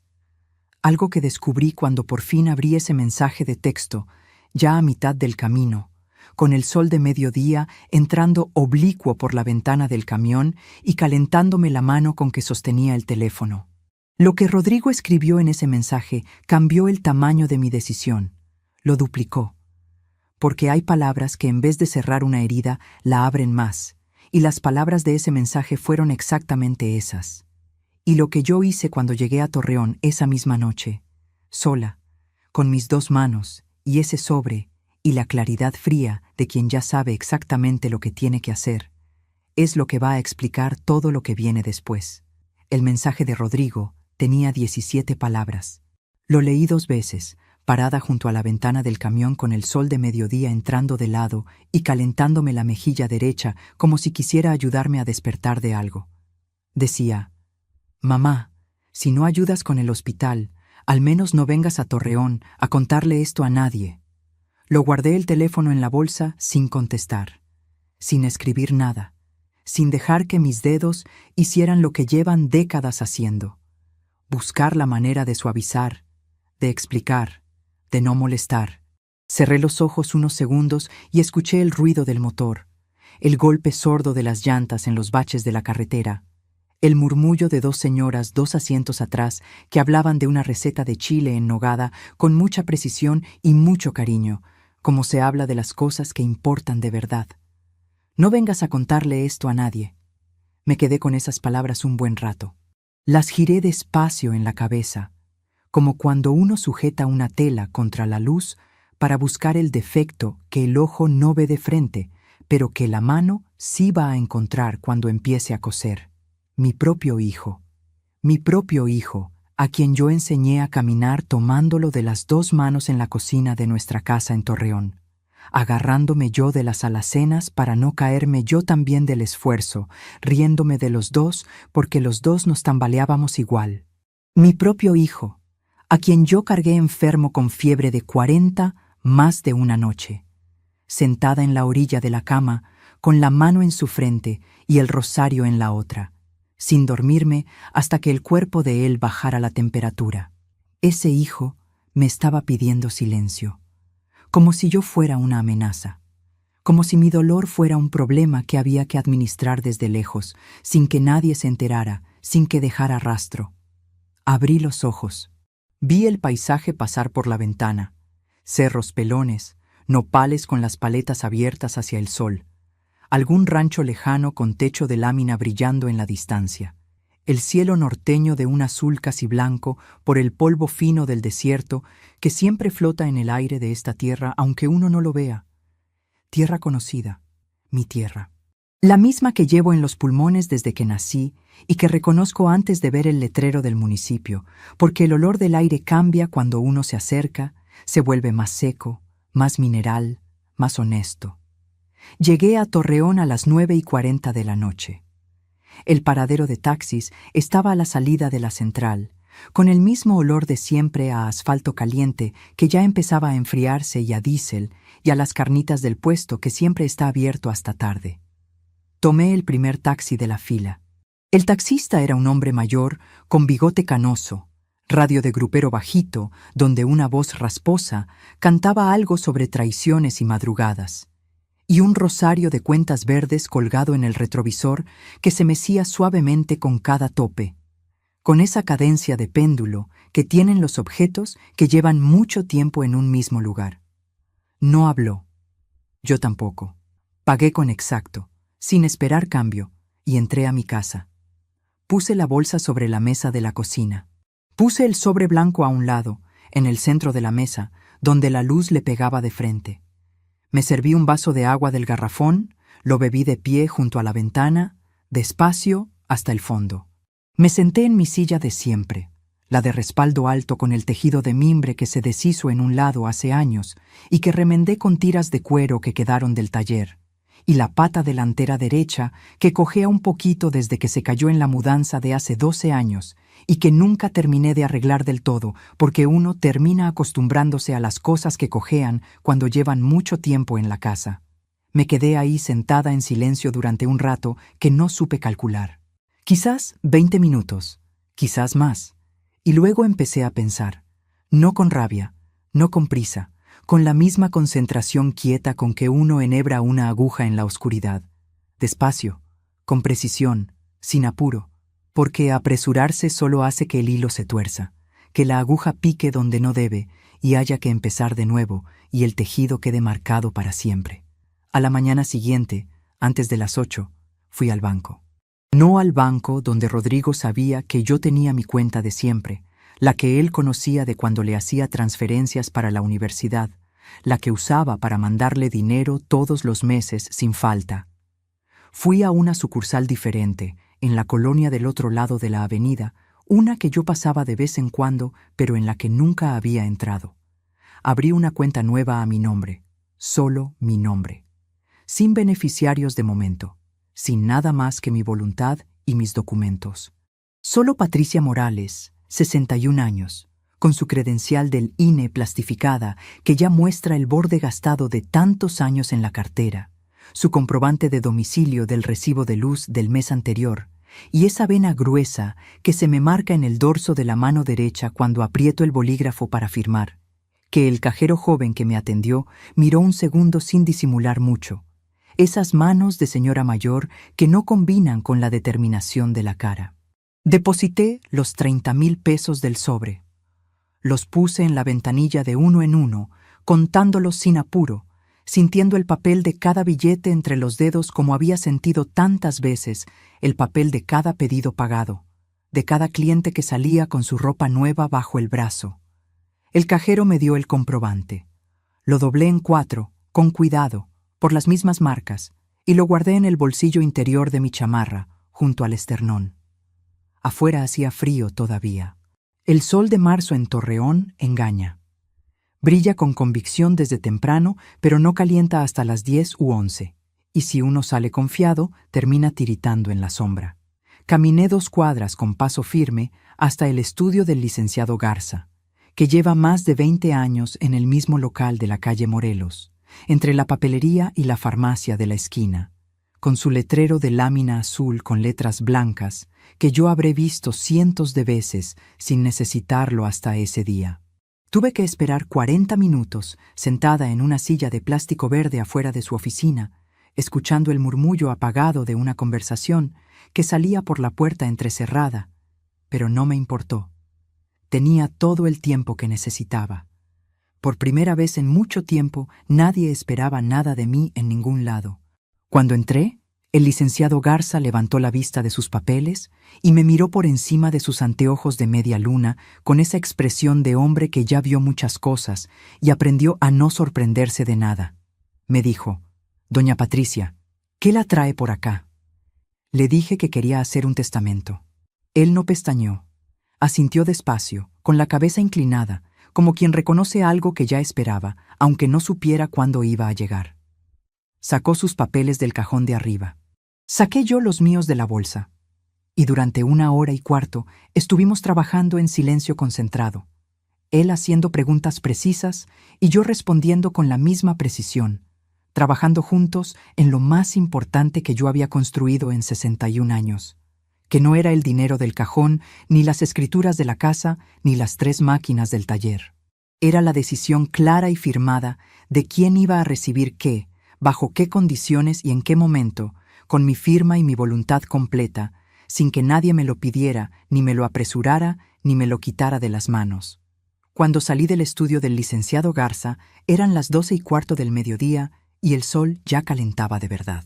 algo que descubrí cuando por fin abrí ese mensaje de texto, ya a mitad del camino, con el sol de mediodía entrando oblicuo por la ventana del camión y calentándome la mano con que sostenía el teléfono. Lo que Rodrigo escribió en ese mensaje cambió el tamaño de mi decisión, lo duplicó. Porque hay palabras que en vez de cerrar una herida, la abren más, y las palabras de ese mensaje fueron exactamente esas. Y lo que yo hice cuando llegué a Torreón esa misma noche, sola, con mis 2 manos y ese sobre y la claridad fría de quien ya sabe exactamente lo que tiene que hacer, es lo que va a explicar todo lo que viene después. El mensaje de Rodrigo tenía 17 palabras. Lo leí 2 veces, parada junto a la ventana del camión con el sol de mediodía entrando de lado y calentándome la mejilla derecha como si quisiera ayudarme a despertar de algo. Decía: «Mamá, si no ayudas con el hospital, al menos no vengas a Torreón a contarle esto a nadie». Lo guardé el teléfono en la bolsa sin contestar, sin escribir nada, sin dejar que mis dedos hicieran lo que llevan décadas haciendo. Buscar la manera de suavizar, de explicar, de no molestar. Cerré los ojos unos segundos y escuché el ruido del motor, el golpe sordo de las llantas en los baches de la carretera, el murmullo de 2 señoras 2 asientos atrás que hablaban de una receta de chile en nogada con mucha precisión y mucho cariño, como se habla de las cosas que importan de verdad. No vengas a contarle esto a nadie. Me quedé con esas palabras un buen rato. Las giré despacio en la cabeza, como cuando uno sujeta una tela contra la luz para buscar el defecto que el ojo no ve de frente, pero que la mano sí va a encontrar cuando empiece a coser. Mi propio hijo, a quien yo enseñé a caminar tomándolo de las 2 manos en la cocina de nuestra casa en Torreón, agarrándome yo de las alacenas para no caerme yo también del esfuerzo, riéndome de los 2 porque los 2 nos tambaleábamos igual. Mi propio hijo, a quien yo cargué enfermo con fiebre de 40 más de una noche, sentada en la orilla de la cama, con la mano en su frente y el rosario en la otra, sin dormirme hasta que el cuerpo de él bajara la temperatura. Ese hijo me estaba pidiendo silencio, como si yo fuera una amenaza, como si mi dolor fuera un problema que había que administrar desde lejos, sin que nadie se enterara, sin que dejara rastro. Abrí los ojos. Vi el paisaje pasar por la ventana, cerros pelones, nopales con las paletas abiertas hacia el sol, algún rancho lejano con techo de lámina brillando en la distancia, el cielo norteño de un azul casi blanco por el polvo fino del desierto que siempre flota en el aire de esta tierra aunque uno no lo vea. Tierra conocida, mi tierra. La misma que llevo en los pulmones desde que nací y que reconozco antes de ver el letrero del municipio, porque el olor del aire cambia cuando uno se acerca, se vuelve más seco, más mineral, más honesto. Llegué a Torreón a las 9:40 de la noche. El paradero de taxis estaba a la salida de la central, con el mismo olor de siempre a asfalto caliente que ya empezaba a enfriarse y a diésel y a las carnitas del puesto que siempre está abierto hasta tarde. Tomé el primer taxi de la fila. El taxista era un hombre mayor, con bigote canoso, radio de grupero bajito, donde una voz rasposa cantaba algo sobre traiciones y madrugadas, y un rosario de cuentas verdes colgado en el retrovisor que se mecía suavemente con cada tope, con esa cadencia de péndulo que tienen los objetos que llevan mucho tiempo en un mismo lugar. No habló. Yo tampoco. Pagué con exacto, sin esperar cambio, y entré a mi casa. Puse la bolsa sobre la mesa de la cocina. Puse el sobre blanco a un lado, en el centro de la mesa, donde la luz le pegaba de frente. Me serví un vaso de agua del garrafón, lo bebí de pie junto a la ventana, despacio hasta el fondo. Me senté en mi silla de siempre, la de respaldo alto con el tejido de mimbre que se deshizo en un lado hace años y que remendé con tiras de cuero que quedaron del taller, y la pata delantera derecha que cojea un poquito desde que se cayó en la mudanza de hace 12 años y que nunca terminé de arreglar del todo porque uno termina acostumbrándose a las cosas que cojean cuando llevan mucho tiempo en la casa. Me quedé ahí sentada en silencio durante un rato que no supe calcular. Quizás 20 minutos, quizás más. Y luego empecé a pensar, no con rabia, no con prisa, con la misma concentración quieta con que uno enhebra una aguja en la oscuridad. Despacio, con precisión, sin apuro, porque apresurarse solo hace que el hilo se tuerza, que la aguja pique donde no debe y haya que empezar de nuevo y el tejido quede marcado para siempre. A la mañana siguiente, antes de las 8, fui al banco. No al banco donde Rodrigo sabía que yo tenía mi cuenta de siempre, la que él conocía de cuando le hacía transferencias para la universidad, la que usaba para mandarle dinero todos los meses sin falta. Fui a una sucursal diferente, en la colonia del otro lado de la avenida, una que yo pasaba de vez en cuando, pero en la que nunca había entrado. Abrí una cuenta nueva a mi nombre, solo mi nombre, sin beneficiarios de momento, sin nada más que mi voluntad y mis documentos. Solo Patricia Morales, 61 años, con su credencial del INE plastificada que ya muestra el borde gastado de tantos años en la cartera, su comprobante de domicilio del recibo de luz del mes anterior y esa vena gruesa que se me marca en el dorso de la mano derecha cuando aprieto el bolígrafo para firmar, que el cajero joven que me atendió miró un segundo sin disimular mucho. Esas manos de señora mayor que no combinan con la determinación de la cara. Deposité los 30,000 pesos del sobre. Los puse en la ventanilla de uno en uno, contándolos sin apuro, sintiendo el papel de cada billete entre los dedos como había sentido tantas veces el papel de cada pedido pagado, de cada cliente que salía con su ropa nueva bajo el brazo. El cajero me dio el comprobante. Lo doblé en 4, con cuidado, por las mismas marcas, y lo guardé en el bolsillo interior de mi chamarra, junto al esternón. Afuera hacía frío todavía. El sol de marzo en Torreón engaña. Brilla con convicción desde temprano, pero no calienta hasta las 10 u 11, y si uno sale confiado, termina tiritando en la sombra. Caminé 2 cuadras con paso firme hasta el estudio del licenciado Garza, que lleva más de 20 años en el mismo local de la calle Morelos, entre la papelería y la farmacia de la esquina, con su letrero de lámina azul con letras blancas, que yo habré visto cientos de veces sin necesitarlo hasta ese día. Tuve que esperar 40 minutos sentada en una silla de plástico verde afuera de su oficina, escuchando el murmullo apagado de una conversación que salía por la puerta entrecerrada, pero no me importó. Tenía todo el tiempo que necesitaba. Por primera vez en mucho tiempo nadie esperaba nada de mí en ningún lado. Cuando entré, el licenciado Garza levantó la vista de sus papeles y me miró por encima de sus anteojos de media luna con esa expresión de hombre que ya vio muchas cosas y aprendió a no sorprenderse de nada. Me dijo: «Doña Patricia, ¿qué la trae por acá?». Le dije que quería hacer un testamento. Él no pestañeó. Asintió despacio, con la cabeza inclinada, como quien reconoce algo que ya esperaba, aunque no supiera cuándo iba a llegar. Sacó sus papeles del cajón de arriba. Saqué yo los míos de la bolsa. Y durante 1 hora y cuarto estuvimos trabajando en silencio concentrado. Él haciendo preguntas precisas y yo respondiendo con la misma precisión, trabajando juntos en lo más importante que yo había construido en 61 años, que no era el dinero del cajón, ni las escrituras de la casa, ni las 3 máquinas del taller. Era la decisión clara y firmada de quién iba a recibir qué, bajo qué condiciones y en qué momento, con mi firma y mi voluntad completa, sin que nadie me lo pidiera, ni me lo apresurara, ni me lo quitara de las manos. Cuando salí del estudio del licenciado Garza, eran las 12:15 del mediodía y el sol ya calentaba de verdad.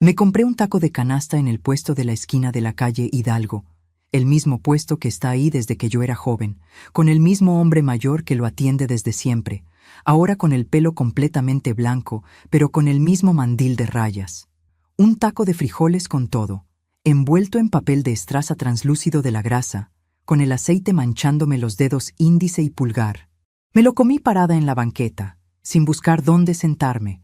Me compré un taco de canasta en el puesto de la esquina de la calle Hidalgo, el mismo puesto que está ahí desde que yo era joven, con el mismo hombre mayor que lo atiende desde siempre, ahora con el pelo completamente blanco, pero con el mismo mandil de rayas. Un taco de frijoles con todo, envuelto en papel de estraza translúcido de la grasa, con el aceite manchándome los dedos índice y pulgar. Me lo comí parada en la banqueta, sin buscar dónde sentarme,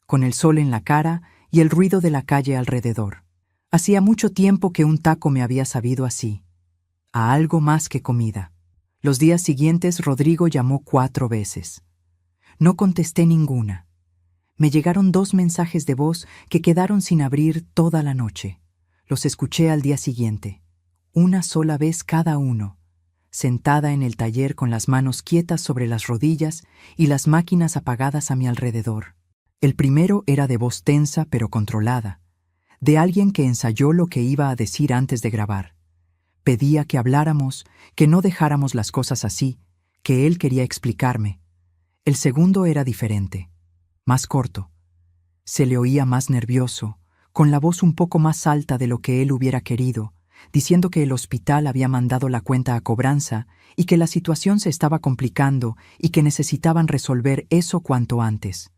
con el sol en la cara y el ruido de la calle alrededor. Hacía mucho tiempo que un taco me había sabido así, a algo más que comida. Los días siguientes Rodrigo llamó 4 veces. No contesté ninguna. Me llegaron 2 mensajes de voz que quedaron sin abrir toda la noche. Los escuché al día siguiente, una sola vez cada uno, sentada en el taller con las manos quietas sobre las rodillas y las máquinas apagadas a mi alrededor. El primero era de voz tensa pero controlada, de alguien que ensayó lo que iba a decir antes de grabar. Pedía que habláramos, que no dejáramos las cosas así, que él quería explicarme, El segundo era diferente, más corto. Se le oía más nervioso, con la voz un poco más alta de lo que él hubiera querido, diciendo que el hospital había mandado la cuenta a cobranza y que la situación se estaba complicando y que necesitaban resolver eso cuanto antes.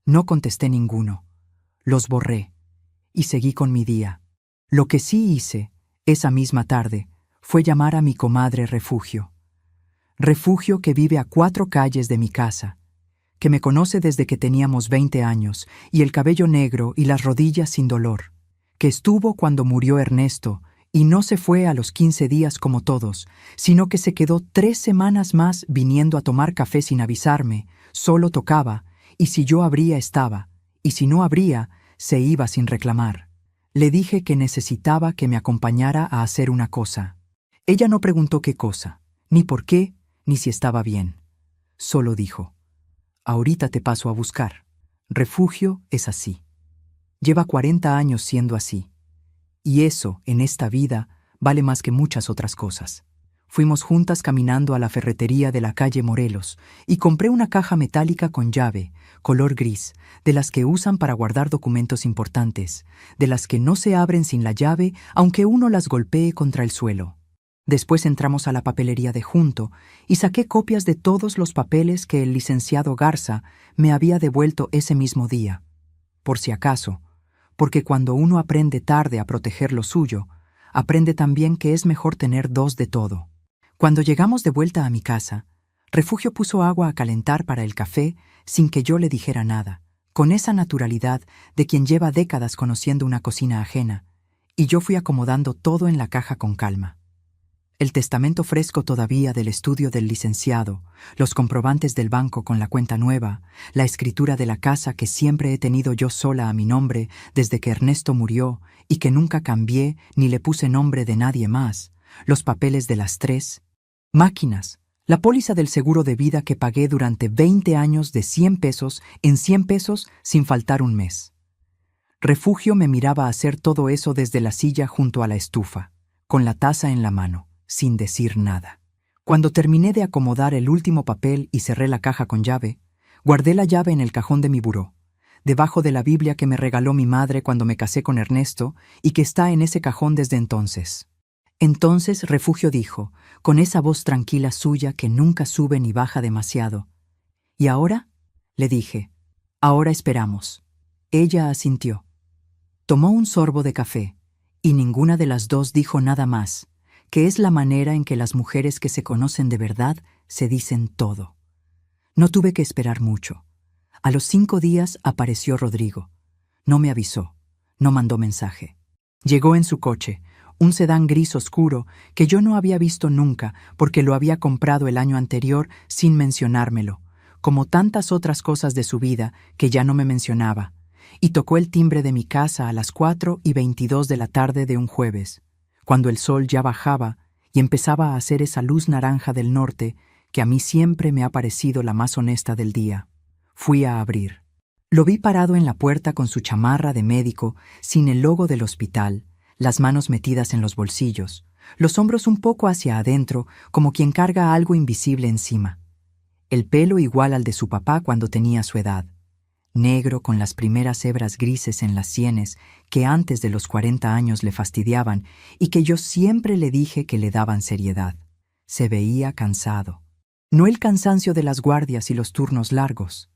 No contesté ninguno. Los borré y seguí con mi día. Lo que sí hice, esa misma tarde, fue llamar a mi comadre Refugio. Refugio que vive a 4 calles de mi casa, que me conoce desde que teníamos 20 años y el cabello negro y las rodillas sin dolor, que estuvo cuando murió Ernesto y no se fue a los 15 días como todos, sino que se quedó 3 semanas más viniendo a tomar café sin avisarme, solo tocaba, y si yo abría estaba, y si no abría, se iba sin reclamar. Le dije que necesitaba que me acompañara a hacer una cosa. Ella no preguntó qué cosa, ni por qué, ni si estaba bien. Solo dijo: ahorita te paso a buscar. Refugio es así. Lleva 40 años siendo así. Y eso, en esta vida, vale más que muchas otras cosas. Fuimos juntas caminando a la ferretería de la calle Morelos y compré una caja metálica con llave, color gris, de las que usan para guardar documentos importantes, de las que no se abren sin la llave aunque uno las golpee contra el suelo. Después entramos a la papelería de junto y saqué copias de todos los papeles que el licenciado Garza me había devuelto ese mismo día. Por si acaso, porque cuando uno aprende tarde a proteger lo suyo, aprende también que es mejor tener 2 de todo. Cuando llegamos de vuelta a mi casa, Refugio puso agua a calentar para el café sin que yo le dijera nada, con esa naturalidad de quien lleva décadas conociendo una cocina ajena, y yo fui acomodando todo en la caja con calma. El testamento fresco todavía del estudio del licenciado, los comprobantes del banco con la cuenta nueva, la escritura de la casa que siempre he tenido yo sola a mi nombre desde que Ernesto murió y que nunca cambié ni le puse nombre de nadie más, los papeles de las 3 máquinas, la póliza del seguro de vida que pagué durante 20 años de 100 pesos en 100 pesos sin faltar un mes. Refugio me miraba hacer todo eso desde la silla junto a la estufa, con la taza en la mano, sin decir nada. Cuando terminé de acomodar el último papel y cerré la caja con llave, guardé la llave en el cajón de mi buró, debajo de la Biblia que me regaló mi madre cuando me casé con Ernesto y que está en ese cajón desde entonces. Entonces Refugio dijo, con esa voz tranquila suya que nunca sube ni baja demasiado: ¿y ahora? Le dije, ahora esperamos. Ella asintió. Tomó un sorbo de café, y ninguna de las dos dijo nada más, que es la manera en que las mujeres que se conocen de verdad se dicen todo. No tuve que esperar mucho. A los 5 días apareció Rodrigo. No me avisó, no mandó mensaje. Llegó en su coche, un sedán gris oscuro que yo no había visto nunca porque lo había comprado el año anterior sin mencionármelo, como tantas otras cosas de su vida que ya no me mencionaba, y tocó el timbre de mi casa a las 4:22 de la tarde de un jueves, cuando el sol ya bajaba y empezaba a hacer esa luz naranja del norte que a mí siempre me ha parecido la más honesta del día. Fui a abrir. Lo vi parado en la puerta con su chamarra de médico, sin el logo del hospital, las manos metidas en los bolsillos, los hombros un poco hacia adentro, como quien carga algo invisible encima. El pelo igual al de su papá cuando tenía su edad, negro con las primeras hebras grises en las sienes que antes de los 40 años le fastidiaban y que yo siempre le dije que le daban seriedad. Se veía cansado. No el cansancio de las guardias y los turnos largos,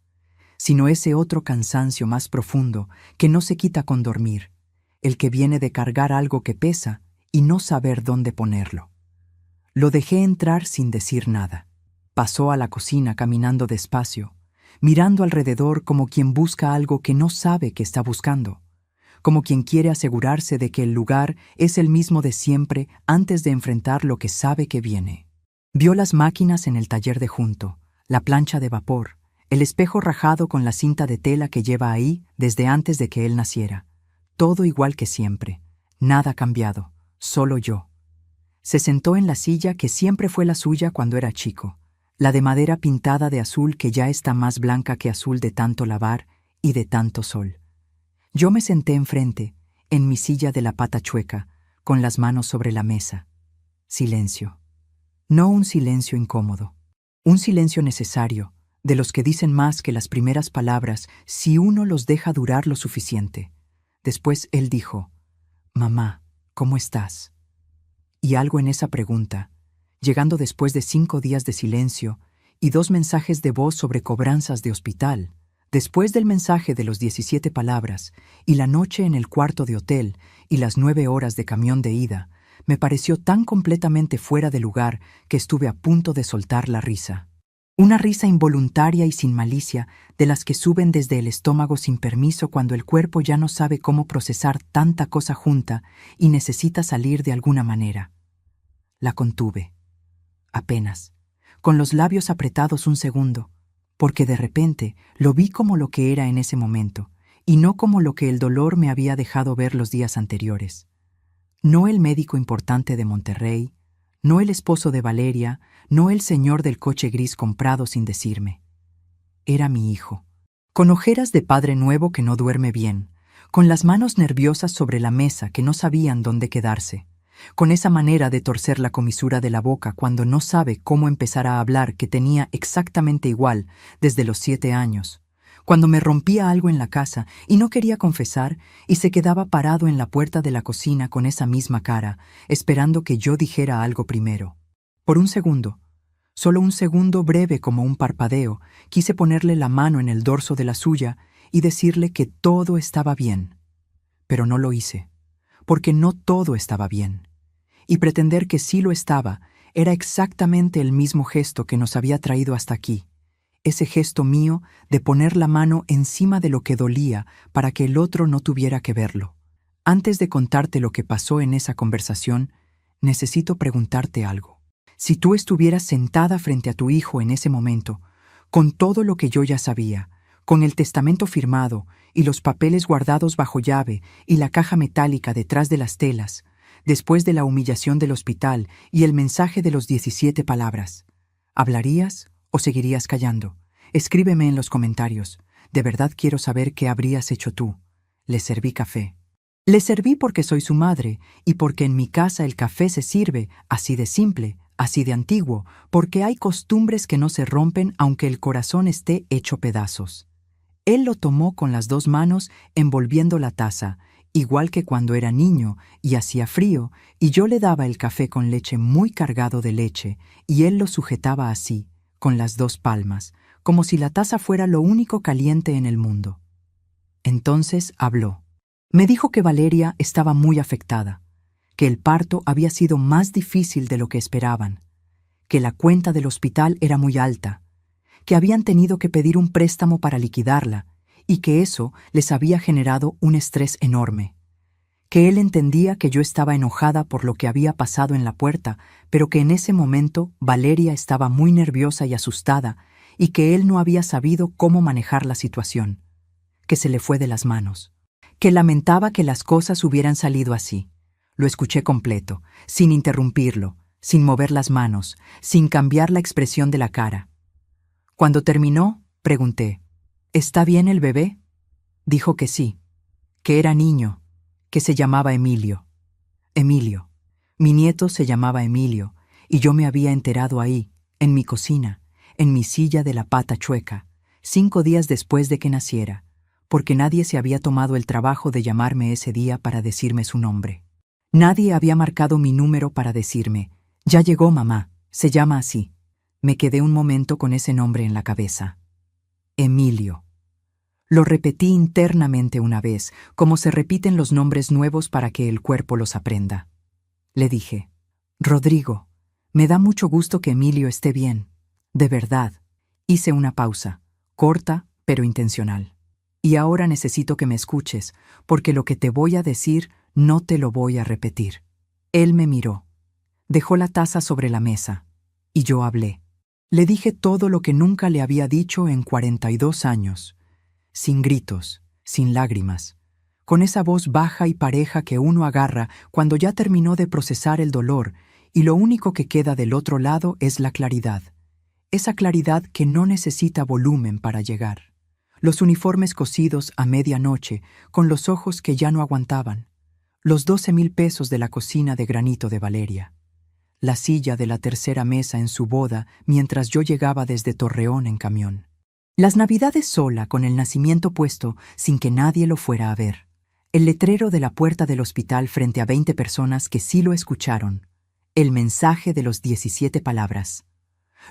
sino ese otro cansancio más profundo que no se quita con dormir, el que viene de cargar algo que pesa y no saber dónde ponerlo. Lo dejé entrar sin decir nada. Pasó a la cocina caminando despacio, mirando alrededor como quien busca algo que no sabe que está buscando, como quien quiere asegurarse de que el lugar es el mismo de siempre antes de enfrentar lo que sabe que viene. Vio las máquinas en el taller de junto, la plancha de vapor, el espejo rajado con la cinta de tela que lleva ahí desde antes de que él naciera. Todo igual que siempre, nada cambiado, solo yo. Se sentó en la silla que siempre fue la suya cuando era chico, la de madera pintada de azul que ya está más blanca que azul de tanto lavar y de tanto sol. Yo me senté enfrente, en mi silla de la pata chueca, con las manos sobre la mesa. Silencio. No un silencio incómodo, un silencio necesario, de los que dicen más que las primeras palabras si uno los deja durar lo suficiente. Después él dijo, «Mamá, ¿cómo estás?». Y algo en esa pregunta, llegando después de 5 días de silencio y 2 mensajes de voz sobre cobranzas de hospital, después del mensaje de los 17 palabras y la noche en el cuarto de hotel y las 9 horas de camión de ida, me pareció tan completamente fuera de lugar que estuve a punto de soltar la risa. Una risa involuntaria y sin malicia, de las que suben desde el estómago sin permiso cuando el cuerpo ya no sabe cómo procesar tanta cosa junta y necesita salir de alguna manera. La contuve. Apenas, con los labios apretados un segundo, porque de repente lo vi como lo que era en ese momento, y no como lo que el dolor me había dejado ver los días anteriores. No el médico importante de Monterrey, no el esposo de Valeria, no el señor del coche gris comprado sin decirme. Era mi hijo, con ojeras de padre nuevo que no duerme bien, con las manos nerviosas sobre la mesa que no sabían dónde quedarse, con esa manera de torcer la comisura de la boca cuando no sabe cómo empezar a hablar que tenía exactamente igual desde los 7 años, cuando me rompía algo en la casa y no quería confesar y se quedaba parado en la puerta de la cocina con esa misma cara, esperando que yo dijera algo primero. Por un segundo, solo un segundo breve como un parpadeo, quise ponerle la mano en el dorso de la suya y decirle que todo estaba bien. Pero no lo hice, porque no todo estaba bien. Y pretender que sí lo estaba era exactamente el mismo gesto que nos había traído hasta aquí. Ese gesto mío de poner la mano encima de lo que dolía para que el otro no tuviera que verlo. Antes de contarte lo que pasó en esa conversación, necesito preguntarte algo. Si tú estuvieras sentada frente a tu hijo en ese momento, con todo lo que yo ya sabía, con el testamento firmado y los papeles guardados bajo llave y la caja metálica detrás de las telas, después de la humillación del hospital y el mensaje de los 17 palabras, ¿hablarías o seguirías callando? Escríbeme en los comentarios. De verdad quiero saber qué habrías hecho tú. Le serví café. Le serví porque soy su madre y porque en mi casa el café se sirve así de simple, así de antiguo, porque hay costumbres que no se rompen aunque el corazón esté hecho pedazos. Él lo tomó con las 2 manos envolviendo la taza, igual que cuando era niño y hacía frío, y yo le daba el café con leche muy cargado de leche, y él lo sujetaba así, con las 2 palmas, como si la taza fuera lo único caliente en el mundo. Entonces habló. Me dijo que Valeria estaba muy afectada, que el parto había sido más difícil de lo que esperaban, que la cuenta del hospital era muy alta, que habían tenido que pedir un préstamo para liquidarla y que eso les había generado un estrés enorme, que él entendía que yo estaba enojada por lo que había pasado en la puerta, pero que en ese momento Valeria estaba muy nerviosa y asustada y que él no había sabido cómo manejar la situación, que se le fue de las manos, que lamentaba que las cosas hubieran salido así. Lo escuché completo, sin interrumpirlo, sin mover las manos, sin cambiar la expresión de la cara. Cuando terminó, pregunté, ¿está bien el bebé? Dijo que sí, que era niño, que se llamaba Emilio. Emilio. Mi nieto se llamaba Emilio, y yo me había enterado ahí, en mi cocina, en mi silla de la pata chueca, 5 días después de que naciera, porque nadie se había tomado el trabajo de llamarme ese día para decirme su nombre. Nadie había marcado mi número para decirme, ya llegó mamá, se llama así. Me quedé un momento con ese nombre en la cabeza. Emilio. Lo repetí internamente una vez, como se repiten los nombres nuevos para que el cuerpo los aprenda. Le dije, Rodrigo, me da mucho gusto que Emilio esté bien. De verdad. Hice una pausa, corta pero intencional. Y ahora necesito que me escuches, porque lo que te voy a decir no te lo voy a repetir. Él me miró. Dejó la taza sobre la mesa. Y yo hablé. Le dije todo lo que nunca le había dicho en 42 años. Sin gritos, sin lágrimas. Con esa voz baja y pareja que uno agarra cuando ya terminó de procesar el dolor y lo único que queda del otro lado es la claridad. Esa claridad que no necesita volumen para llegar. Los uniformes cosidos a medianoche, con los ojos que ya no aguantaban. Los 12,000 pesos de la cocina de granito de Valeria. La silla de la tercera mesa en su boda mientras yo llegaba desde Torreón en camión. Las Navidades sola, con el nacimiento puesto, sin que nadie lo fuera a ver. El letrero de la puerta del hospital frente a 20 personas que sí lo escucharon. El mensaje de los 17 palabras.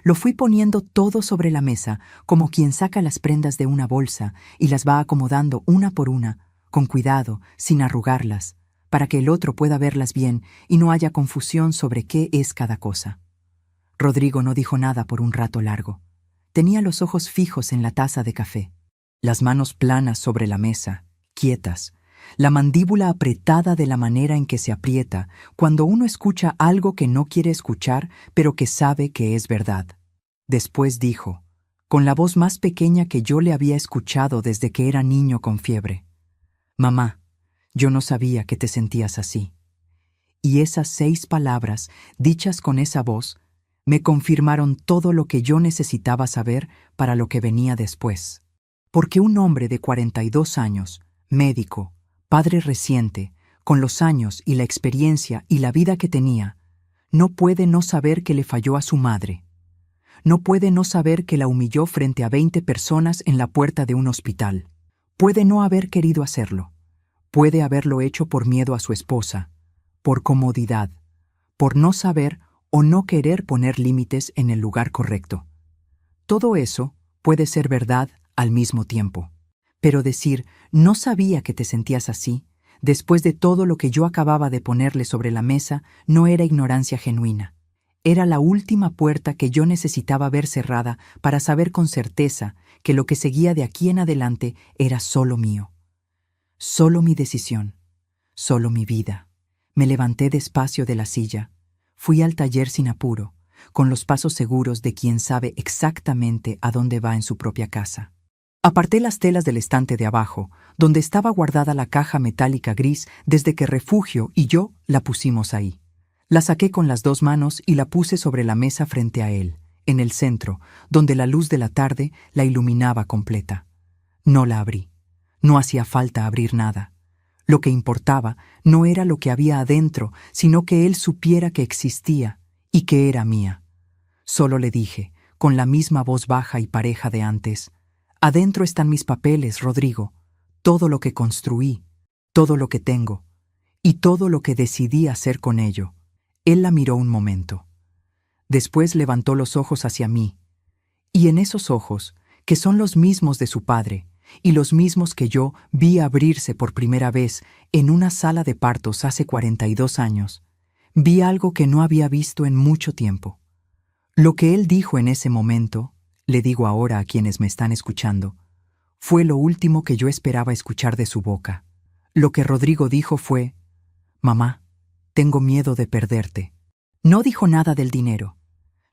Lo fui poniendo todo sobre la mesa, como quien saca las prendas de una bolsa y las va acomodando una por una, con cuidado, sin arrugarlas, para que el otro pueda verlas bien y no haya confusión sobre qué es cada cosa. Rodrigo no dijo nada por un rato largo. Tenía los ojos fijos en la taza de café, las manos planas sobre la mesa, quietas, la mandíbula apretada de la manera en que se aprieta cuando uno escucha algo que no quiere escuchar, pero que sabe que es verdad. Después dijo, con la voz más pequeña que yo le había escuchado desde que era niño con fiebre: «Mamá, yo no sabía que te sentías así». Y esas 6 palabras, dichas con esa voz, me confirmaron todo lo que yo necesitaba saber para lo que venía después. Porque un hombre de 42 años, médico, padre reciente, con los años y la experiencia y la vida que tenía, no puede no saber que le falló a su madre. No puede no saber que la humilló frente a 20 personas en la puerta de un hospital. Puede no haber querido hacerlo. Puede haberlo hecho por miedo a su esposa, por comodidad, por no saber o no querer poner límites en el lugar correcto. Todo eso puede ser verdad al mismo tiempo. Pero decir, no sabía que te sentías así, después de todo lo que yo acababa de ponerle sobre la mesa, no era ignorancia genuina. Era la última puerta que yo necesitaba ver cerrada para saber con certeza que lo que seguía de aquí en adelante era solo mío. Solo mi decisión, solo mi vida. Me levanté despacio de la silla. Fui al taller sin apuro, con los pasos seguros de quien sabe exactamente a dónde va en su propia casa. Aparté las telas del estante de abajo, donde estaba guardada la caja metálica gris desde que Refugio y yo la pusimos ahí. La saqué con las 2 manos y la puse sobre la mesa frente a él, en el centro, donde la luz de la tarde la iluminaba completa. No la abrí. No hacía falta abrir nada. Lo que importaba no era lo que había adentro, sino que él supiera que existía y que era mía. Solo le dije, con la misma voz baja y pareja de antes: «Adentro están mis papeles, Rodrigo, todo lo que construí, todo lo que tengo, y todo lo que decidí hacer con ello». Él la miró un momento. Después levantó los ojos hacia mí, y en esos ojos, que son los mismos de su padre, y los mismos que yo vi abrirse por primera vez en una sala de partos hace 42 años, vi algo que no había visto en mucho tiempo. Lo que él dijo en ese momento, le digo ahora a quienes me están escuchando, fue lo último que yo esperaba escuchar de su boca. Lo que Rodrigo dijo fue: «Mamá, tengo miedo de perderte». No dijo nada del dinero,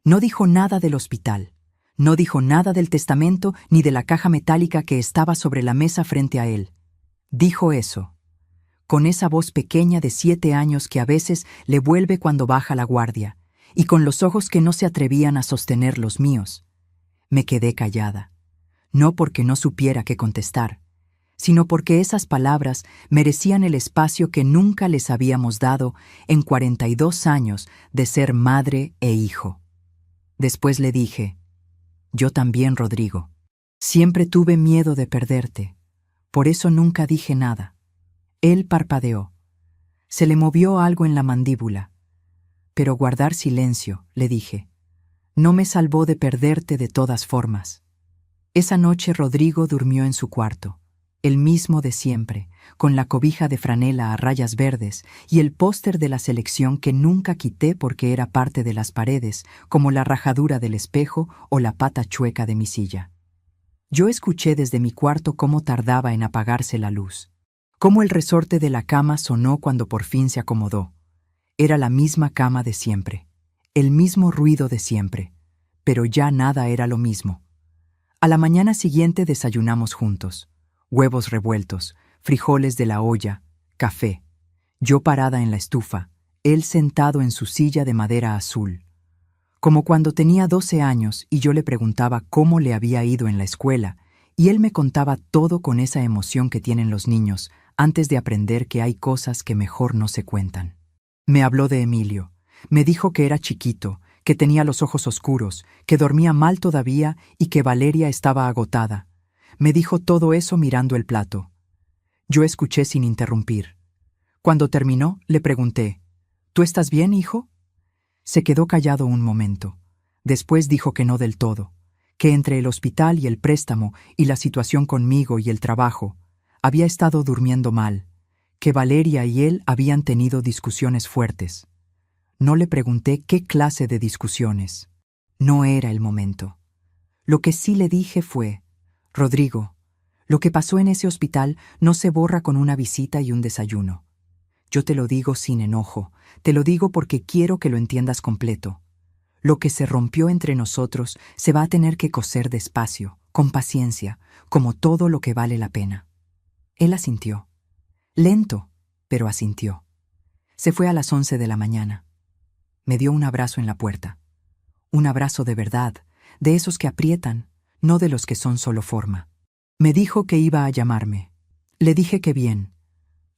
no dijo nada del hospital. No dijo nada del testamento ni de la caja metálica que estaba sobre la mesa frente a él. Dijo eso, con esa voz pequeña de 7 años que a veces le vuelve cuando baja la guardia, y con los ojos que no se atrevían a sostener los míos. Me quedé callada, no porque no supiera qué contestar, sino porque esas palabras merecían el espacio que nunca les habíamos dado en 42 años de ser madre e hijo. Después le dije: «Yo también, Rodrigo. Siempre tuve miedo de perderte. Por eso nunca dije nada». Él parpadeó. Se le movió algo en la mandíbula. «Pero guardar silencio», le dije, «no me salvó de perderte de todas formas». Esa noche Rodrigo durmió en su cuarto, el mismo de siempre, con la cobija de franela a rayas verdes y el póster de la selección que nunca quité porque era parte de las paredes, como la rajadura del espejo o la pata chueca de mi silla. Yo escuché desde mi cuarto cómo tardaba en apagarse la luz, cómo el resorte de la cama sonó cuando por fin se acomodó. Era la misma cama de siempre, el mismo ruido de siempre, pero ya nada era lo mismo. A la mañana siguiente desayunamos juntos. Huevos revueltos, frijoles de la olla, café. Yo parada en la estufa, él sentado en su silla de madera azul. Como cuando tenía 12 años y yo le preguntaba cómo le había ido en la escuela, y él me contaba todo con esa emoción que tienen los niños antes de aprender que hay cosas que mejor no se cuentan. Me habló de Emilio, me dijo que era chiquito, que tenía los ojos oscuros, que dormía mal todavía y que Valeria estaba agotada. Me dijo todo eso mirando el plato. Yo escuché sin interrumpir. Cuando terminó, le pregunté, ¿tú estás bien, hijo? Se quedó callado un momento. Después dijo que no del todo, que entre el hospital y el préstamo y la situación conmigo y el trabajo, había estado durmiendo mal, que Valeria y él habían tenido discusiones fuertes. No le pregunté qué clase de discusiones. No era el momento. Lo que sí le dije fue, Rodrigo, lo que pasó en ese hospital no se borra con una visita y un desayuno. Yo te lo digo sin enojo, te lo digo porque quiero que lo entiendas completo. Lo que se rompió entre nosotros se va a tener que coser despacio, con paciencia, como todo lo que vale la pena. Él asintió. Lento, pero asintió. Se fue a las 11 de la mañana. Me dio un abrazo en la puerta. Un abrazo de verdad, de esos que aprietan, no de los que son solo forma. Me dijo que iba a llamarme. Le dije que bien.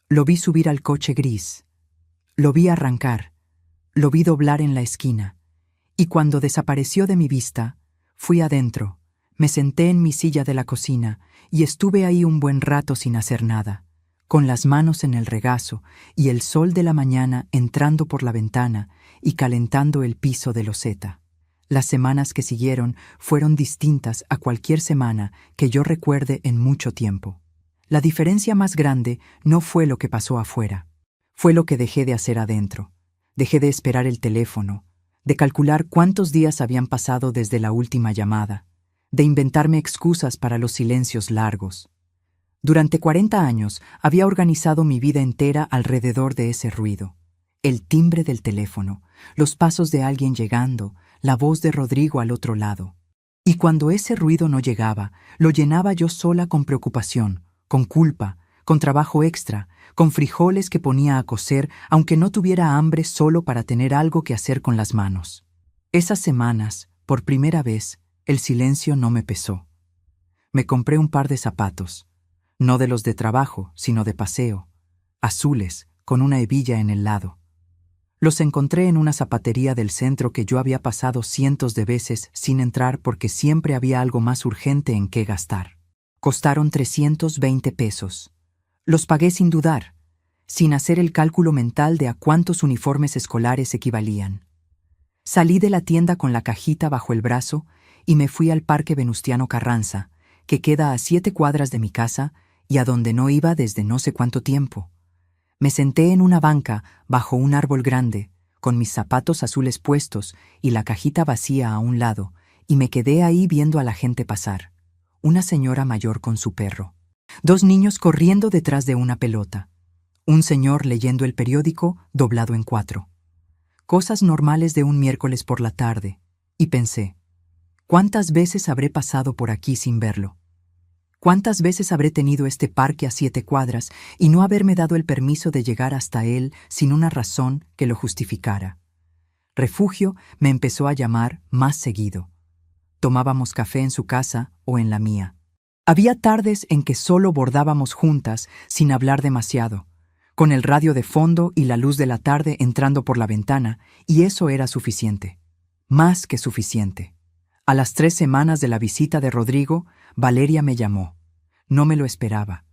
Lo vi subir al coche gris. Lo vi arrancar. Lo vi doblar en la esquina. Y cuando desapareció de mi vista, fui adentro, me senté en mi silla de la cocina y estuve ahí un buen rato sin hacer nada, con las manos en el regazo y el sol de la mañana entrando por la ventana y calentando el piso de loseta. Las semanas que siguieron fueron distintas a cualquier semana que yo recuerde en mucho tiempo. La diferencia más grande no fue lo que pasó afuera, fue lo que dejé de hacer adentro. Dejé de esperar el teléfono, de calcular cuántos días habían pasado desde la última llamada, de inventarme excusas para los silencios largos. Durante 40 años había organizado mi vida entera alrededor de ese ruido. El timbre del teléfono, los pasos de alguien llegando, la voz de Rodrigo al otro lado. Y cuando ese ruido no llegaba, lo llenaba yo sola con preocupación, con culpa, con trabajo extra, con frijoles que ponía a cocer, aunque no tuviera hambre solo para tener algo que hacer con las manos. Esas semanas, por primera vez, el silencio no me pesó. Me compré un par de zapatos, no de los de trabajo, sino de paseo, azules, con una hebilla en el lado. Los encontré en una zapatería del centro que yo había pasado cientos de veces sin entrar porque siempre había algo más urgente en qué gastar. Costaron 320 pesos. Los pagué sin dudar, sin hacer el cálculo mental de a cuántos uniformes escolares equivalían. Salí de la tienda con la cajita bajo el brazo y me fui al Parque Venustiano Carranza, que queda a 7 cuadras de mi casa y a donde no iba desde no sé cuánto tiempo. Me senté en una banca bajo un árbol grande, con mis zapatos azules puestos y la cajita vacía a un lado, y me quedé ahí viendo a la gente pasar. Una señora mayor con su perro. 2 niños corriendo detrás de una pelota. Un señor leyendo el periódico doblado en 4. Cosas normales de un miércoles por la tarde. Y pensé, ¿cuántas veces habré pasado por aquí sin verlo? ¿Cuántas veces habré tenido este parque a 7 cuadras y no haberme dado el permiso de llegar hasta él sin una razón que lo justificara? Refugio me empezó a llamar más seguido. Tomábamos café en su casa o en la mía. Había tardes en que solo bordábamos juntas sin hablar demasiado, con el radio de fondo y la luz de la tarde entrando por la ventana, y eso era suficiente. Más que suficiente. A las 3 semanas de la visita de Rodrigo, Valeria me llamó. No me lo esperaba.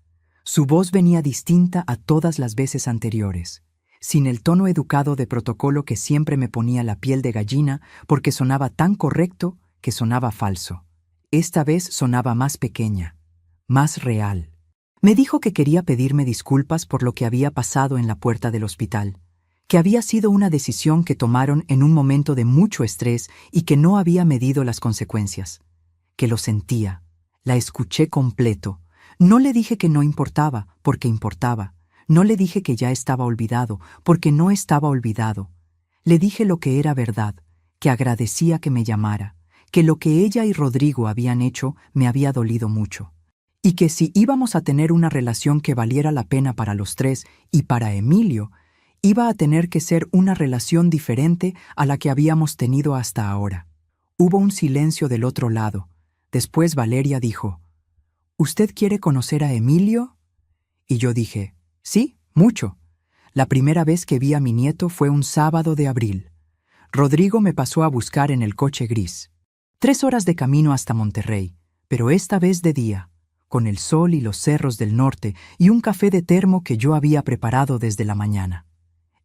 Su voz venía distinta a todas las veces anteriores, sin el tono educado de protocolo que siempre me ponía la piel de gallina porque sonaba tan correcto que sonaba falso. Esta vez sonaba más pequeña, más real. Me dijo que quería pedirme disculpas por lo que había pasado en la puerta del hospital, que había sido una decisión que tomaron en un momento de mucho estrés y que no había medido las consecuencias, que lo sentía. La escuché completo. No le dije que no importaba, porque importaba. No le dije que ya estaba olvidado, porque no estaba olvidado. Le dije lo que era verdad, que agradecía que me llamara, que lo que ella y Rodrigo habían hecho me había dolido mucho, y que si íbamos a tener una relación que valiera la pena para los 3 y para Emilio, iba a tener que ser una relación diferente a la que habíamos tenido hasta ahora. Hubo un silencio del otro lado. Después Valeria dijo, ¿usted quiere conocer a Emilio? Y yo dije, sí, mucho. La primera vez que vi a mi nieto fue un sábado de abril. Rodrigo me pasó a buscar en el coche gris. 3 horas de camino hasta Monterrey, pero esta vez de día, con el sol y los cerros del norte y un café de termo que yo había preparado desde la mañana.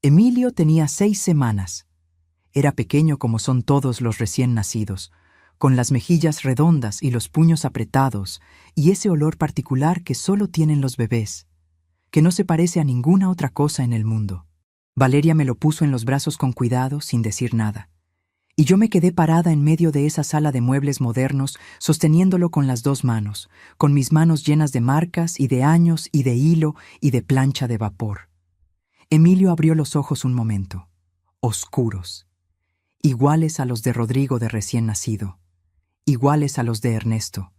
Emilio tenía 6 semanas. Era pequeño como son todos los recién nacidos, con las mejillas redondas y los puños apretados, y ese olor particular que solo tienen los bebés, que no se parece a ninguna otra cosa en el mundo. Valeria me lo puso en los brazos con cuidado, sin decir nada, y yo me quedé parada en medio de esa sala de muebles modernos, sosteniéndolo con las 2 manos, con mis manos llenas de marcas y de años y de hilo y de plancha de vapor. Emilio abrió los ojos un momento, oscuros, iguales a los de Rodrigo de recién nacido, iguales a los de Ernesto.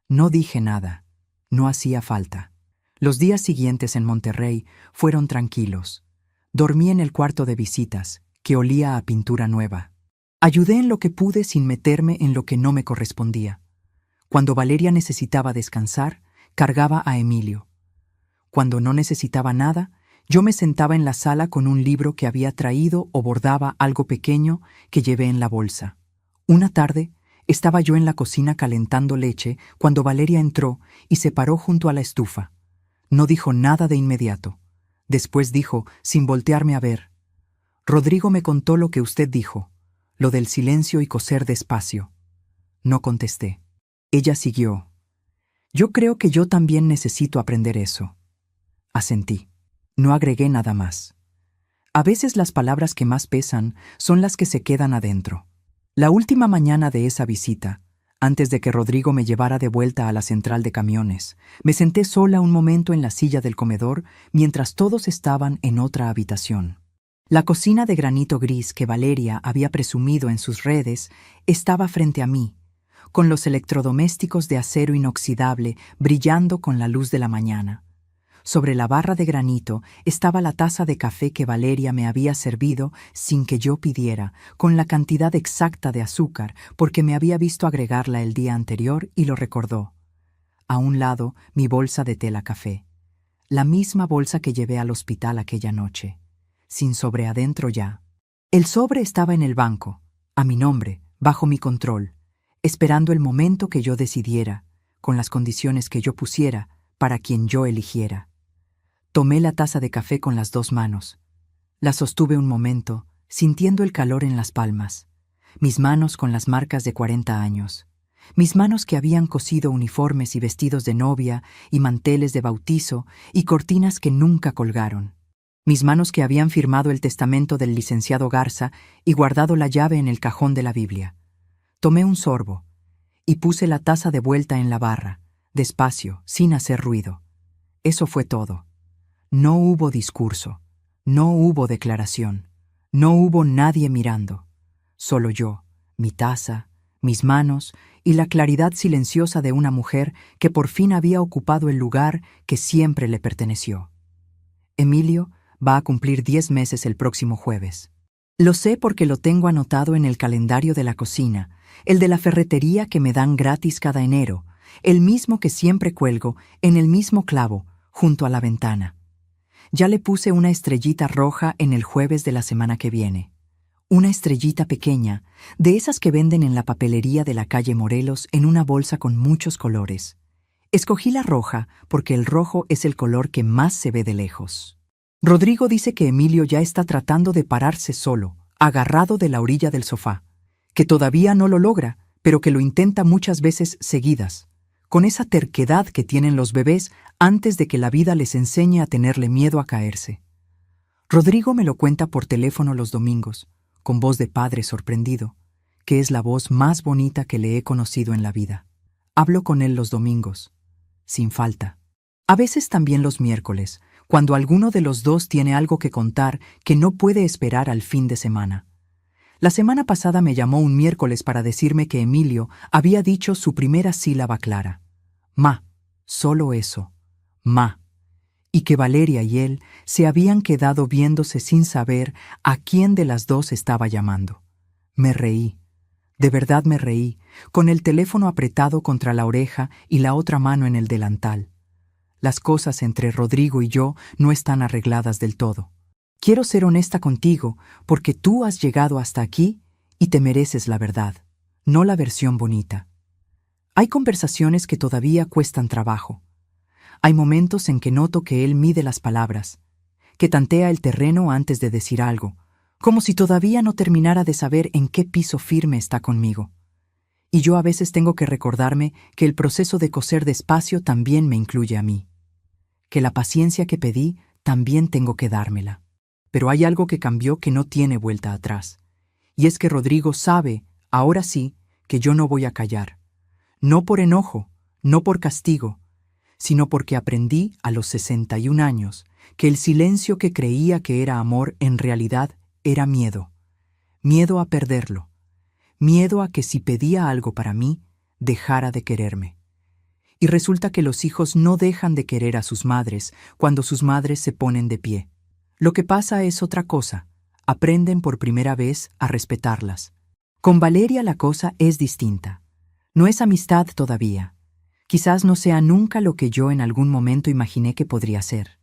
No dije nada, no hacía falta. Los días siguientes en Monterrey fueron tranquilos. Dormí en el cuarto de visitas, que olía a pintura nueva. Ayudé en lo que pude sin meterme en lo que no me correspondía. Cuando Valeria necesitaba descansar, cargaba a Emilio. Cuando no necesitaba nada, yo me sentaba en la sala con un libro que había traído o bordaba algo pequeño que llevé en la bolsa. Una tarde, estaba yo en la cocina calentando leche cuando Valeria entró y se paró junto a la estufa. No dijo nada de inmediato. Después dijo, sin voltearme a ver: «Rodrigo me contó lo que usted dijo, lo del silencio y coser despacio». No contesté. Ella siguió: «Yo creo que yo también necesito aprender eso». Asentí. No agregué nada más. A veces las palabras que más pesan son las que se quedan adentro. La última mañana de esa visita, antes de que Rodrigo me llevara de vuelta a la central de camiones, me senté sola un momento en la silla del comedor mientras todos estaban en otra habitación. La cocina de granito gris que Valeria había presumido en sus redes estaba frente a mí, con los electrodomésticos de acero inoxidable brillando con la luz de la mañana. Sobre la barra de granito estaba la taza de café que Valeria me había servido sin que yo pidiera, con la cantidad exacta de azúcar, porque me había visto agregarla el día anterior y lo recordó. A un lado, mi bolsa de tela café. La misma bolsa que llevé al hospital aquella noche, sin sobre adentro ya. El sobre estaba en el banco, a mi nombre, bajo mi control, esperando el momento que yo decidiera, con las condiciones que yo pusiera, para quien yo eligiera. Tomé la taza de café con las 2 manos. La sostuve un momento, sintiendo el calor en las palmas. Mis manos con las marcas de 40 años. Mis manos que habían cosido uniformes y vestidos de novia y manteles de bautizo y cortinas que nunca colgaron. Mis manos que habían firmado el testamento del licenciado Garza y guardado la llave en el cajón de la Biblia. Tomé un sorbo y puse la taza de vuelta en la barra, despacio, sin hacer ruido. Eso fue todo. No hubo discurso, no hubo declaración, no hubo nadie mirando. Solo yo, mi taza, mis manos y la claridad silenciosa de una mujer que por fin había ocupado el lugar que siempre le perteneció. Emilio va a cumplir 10 meses el próximo jueves. Lo sé porque lo tengo anotado en el calendario de la cocina, el de la ferretería que me dan gratis cada enero, el mismo que siempre cuelgo en el mismo clavo, junto a la ventana. Ya le puse una estrellita roja en el jueves de la semana que viene. Una estrellita pequeña, de esas que venden en la papelería de la calle Morelos en una bolsa con muchos colores. Escogí la roja porque el rojo es el color que más se ve de lejos. Rodrigo dice que Emilio ya está tratando de pararse solo, agarrado de la orilla del sofá, que todavía no lo logra, pero que lo intenta muchas veces seguidas, con esa terquedad que tienen los bebés antes de que la vida les enseñe a tenerle miedo a caerse. Rodrigo me lo cuenta por teléfono los domingos, con voz de padre sorprendido, que es la voz más bonita que le he conocido en la vida. Hablo con él los domingos, sin falta. A veces también los miércoles, cuando alguno de los dos tiene algo que contar que no puede esperar al fin de semana. La semana pasada me llamó un miércoles para decirme que Emilio había dicho su primera sílaba clara. Ma, solo eso, ma. Y que Valeria y él se habían quedado viéndose sin saber a quién de las dos estaba llamando. Me reí, de verdad me reí, con el teléfono apretado contra la oreja y la otra mano en el delantal. Las cosas entre Rodrigo y yo no están arregladas del todo. Quiero ser honesta contigo porque tú has llegado hasta aquí y te mereces la verdad, no la versión bonita. Hay conversaciones que todavía cuestan trabajo. Hay momentos en que noto que él mide las palabras, que tantea el terreno antes de decir algo, como si todavía no terminara de saber en qué piso firme está conmigo. Y yo a veces tengo que recordarme que el proceso de coser despacio también me incluye a mí, que la paciencia que pedí también tengo que dármela. Pero hay algo que cambió que no tiene vuelta atrás, y es que Rodrigo sabe, ahora sí, que yo no voy a callar, no por enojo, no por castigo, sino porque aprendí a los 61 años que el silencio que creía que era amor en realidad era miedo, miedo a perderlo, miedo a que si pedía algo para mí, dejara de quererme. Y resulta que los hijos no dejan de querer a sus madres cuando sus madres se ponen de pie. Lo que pasa es otra cosa, aprenden por primera vez a respetarlas. Con Valeria la cosa es distinta. No es amistad todavía. Quizás no sea nunca lo que yo en algún momento imaginé que podría ser.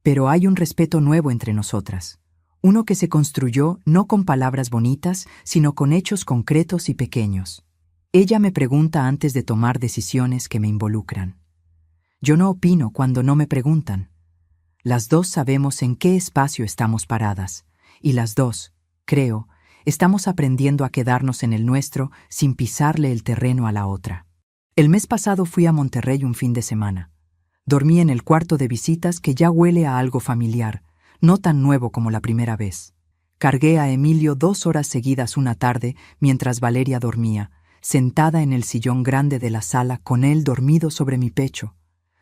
Pero hay un respeto nuevo entre nosotras. Uno que se construyó no con palabras bonitas, sino con hechos concretos y pequeños. Ella me pregunta antes de tomar decisiones que me involucran. Yo no opino cuando no me preguntan. Las dos sabemos en qué espacio estamos paradas, y las dos, creo, estamos aprendiendo a quedarnos en el nuestro sin pisarle el terreno a la otra. El mes pasado fui a Monterrey un fin de semana. Dormí en el cuarto de visitas que ya huele a algo familiar, no tan nuevo como la primera vez. Cargué a Emilio 2 horas seguidas una tarde mientras Valeria dormía, sentada en el sillón grande de la sala con él dormido sobre mi pecho,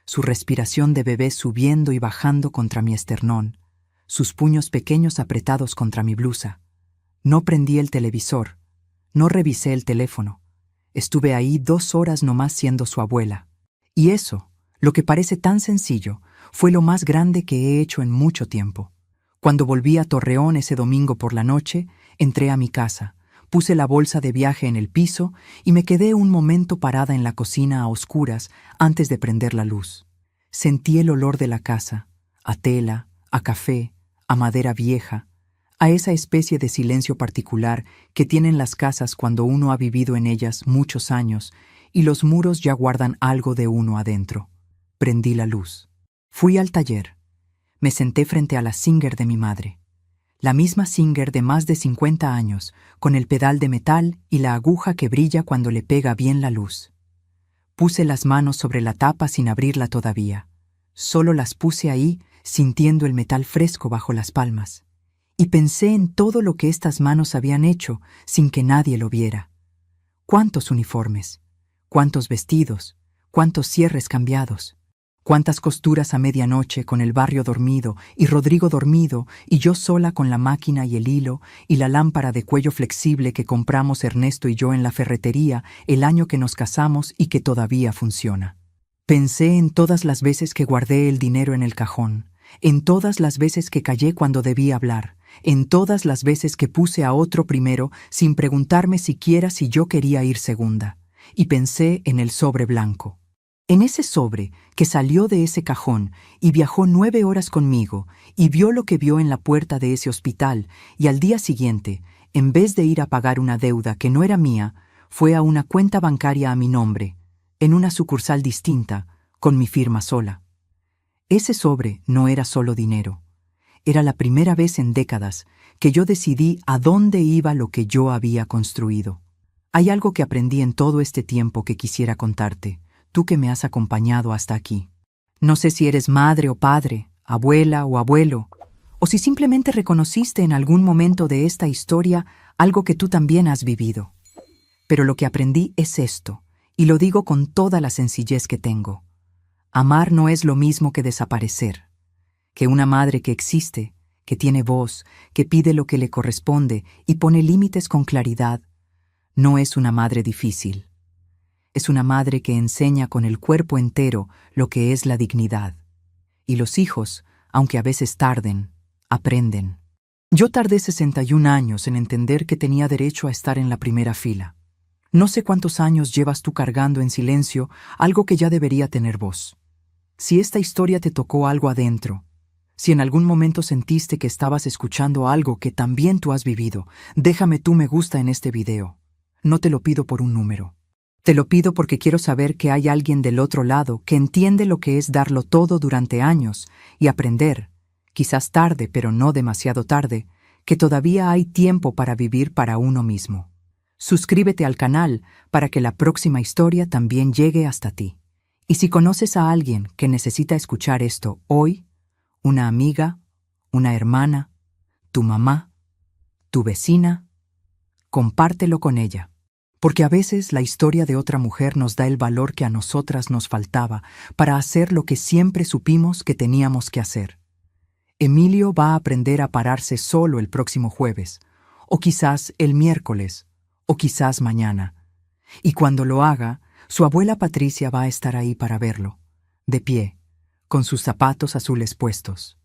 su respiración de bebé subiendo y bajando contra mi esternón, sus puños pequeños apretados contra mi blusa. No prendí el televisor, no revisé el teléfono. Estuve ahí 2 horas nomás siendo su abuela. Y eso, lo que parece tan sencillo, fue lo más grande que he hecho en mucho tiempo. Cuando volví a Torreón ese domingo por la noche, entré a mi casa, puse la bolsa de viaje en el piso y me quedé un momento parada en la cocina a oscuras antes de prender la luz. Sentí el olor de la casa, a tela, a café, a madera vieja, a esa especie de silencio particular que tienen las casas cuando uno ha vivido en ellas muchos años y los muros ya guardan algo de uno adentro. Prendí la luz. Fui al taller. Me senté frente a la Singer de mi madre. La misma Singer de más de 50 años, con el pedal de metal y la aguja que brilla cuando le pega bien la luz. Puse las manos sobre la tapa sin abrirla todavía. Solo las puse ahí, sintiendo el metal fresco bajo las palmas. Y pensé en todo lo que estas manos habían hecho sin que nadie lo viera. ¿Cuántos uniformes? ¿Cuántos vestidos? ¿Cuántos cierres cambiados? ¿Cuántas costuras a medianoche con el barrio dormido y Rodrigo dormido y yo sola con la máquina y el hilo y la lámpara de cuello flexible que compramos Ernesto y yo en la ferretería el año que nos casamos y que todavía funciona? Pensé en todas las veces que guardé el dinero en el cajón, en todas las veces que callé cuando debí hablar, en todas las veces que puse a otro primero sin preguntarme siquiera si yo quería ir segunda, y pensé en el sobre blanco. En ese sobre que salió de ese cajón y viajó 9 horas conmigo y vio lo que vio en la puerta de ese hospital y al día siguiente, en vez de ir a pagar una deuda que no era mía, fue a una cuenta bancaria a mi nombre, en una sucursal distinta, con mi firma sola. Ese sobre no era solo dinero. Era la primera vez en décadas que yo decidí a dónde iba lo que yo había construido. Hay algo que aprendí en todo este tiempo que quisiera contarte, tú que me has acompañado hasta aquí. No sé si eres madre o padre, abuela o abuelo, o si simplemente reconociste en algún momento de esta historia algo que tú también has vivido. Pero lo que aprendí es esto, y lo digo con toda la sencillez que tengo. Amar no es lo mismo que desaparecer. Que una madre que existe, que tiene voz, que pide lo que le corresponde y pone límites con claridad, no es una madre difícil. Es una madre que enseña con el cuerpo entero lo que es la dignidad. Y los hijos, aunque a veces tarden, aprenden. Yo tardé 61 años en entender que tenía derecho a estar en la primera fila. No sé cuántos años llevas tú cargando en silencio algo que ya debería tener voz. Si esta historia te tocó algo adentro, Si en algún momento sentiste que estabas escuchando algo que también tú has vivido, déjame tu me gusta en este video. No te lo pido por un número. Te lo pido porque quiero saber que hay alguien del otro lado que entiende lo que es darlo todo durante años y aprender, quizás tarde pero no demasiado tarde, que todavía hay tiempo para vivir para uno mismo. Suscríbete al canal para que la próxima historia también llegue hasta ti. Y si conoces a alguien que necesita escuchar esto hoy, una amiga, una hermana, tu mamá, tu vecina, compártelo con ella. Porque a veces la historia de otra mujer nos da el valor que a nosotras nos faltaba para hacer lo que siempre supimos que teníamos que hacer. Emilio va a aprender a pararse solo el próximo jueves, o quizás el miércoles, o quizás mañana. Y cuando lo haga, su abuela Patricia va a estar ahí para verlo, de pie, con sus zapatos azules puestos.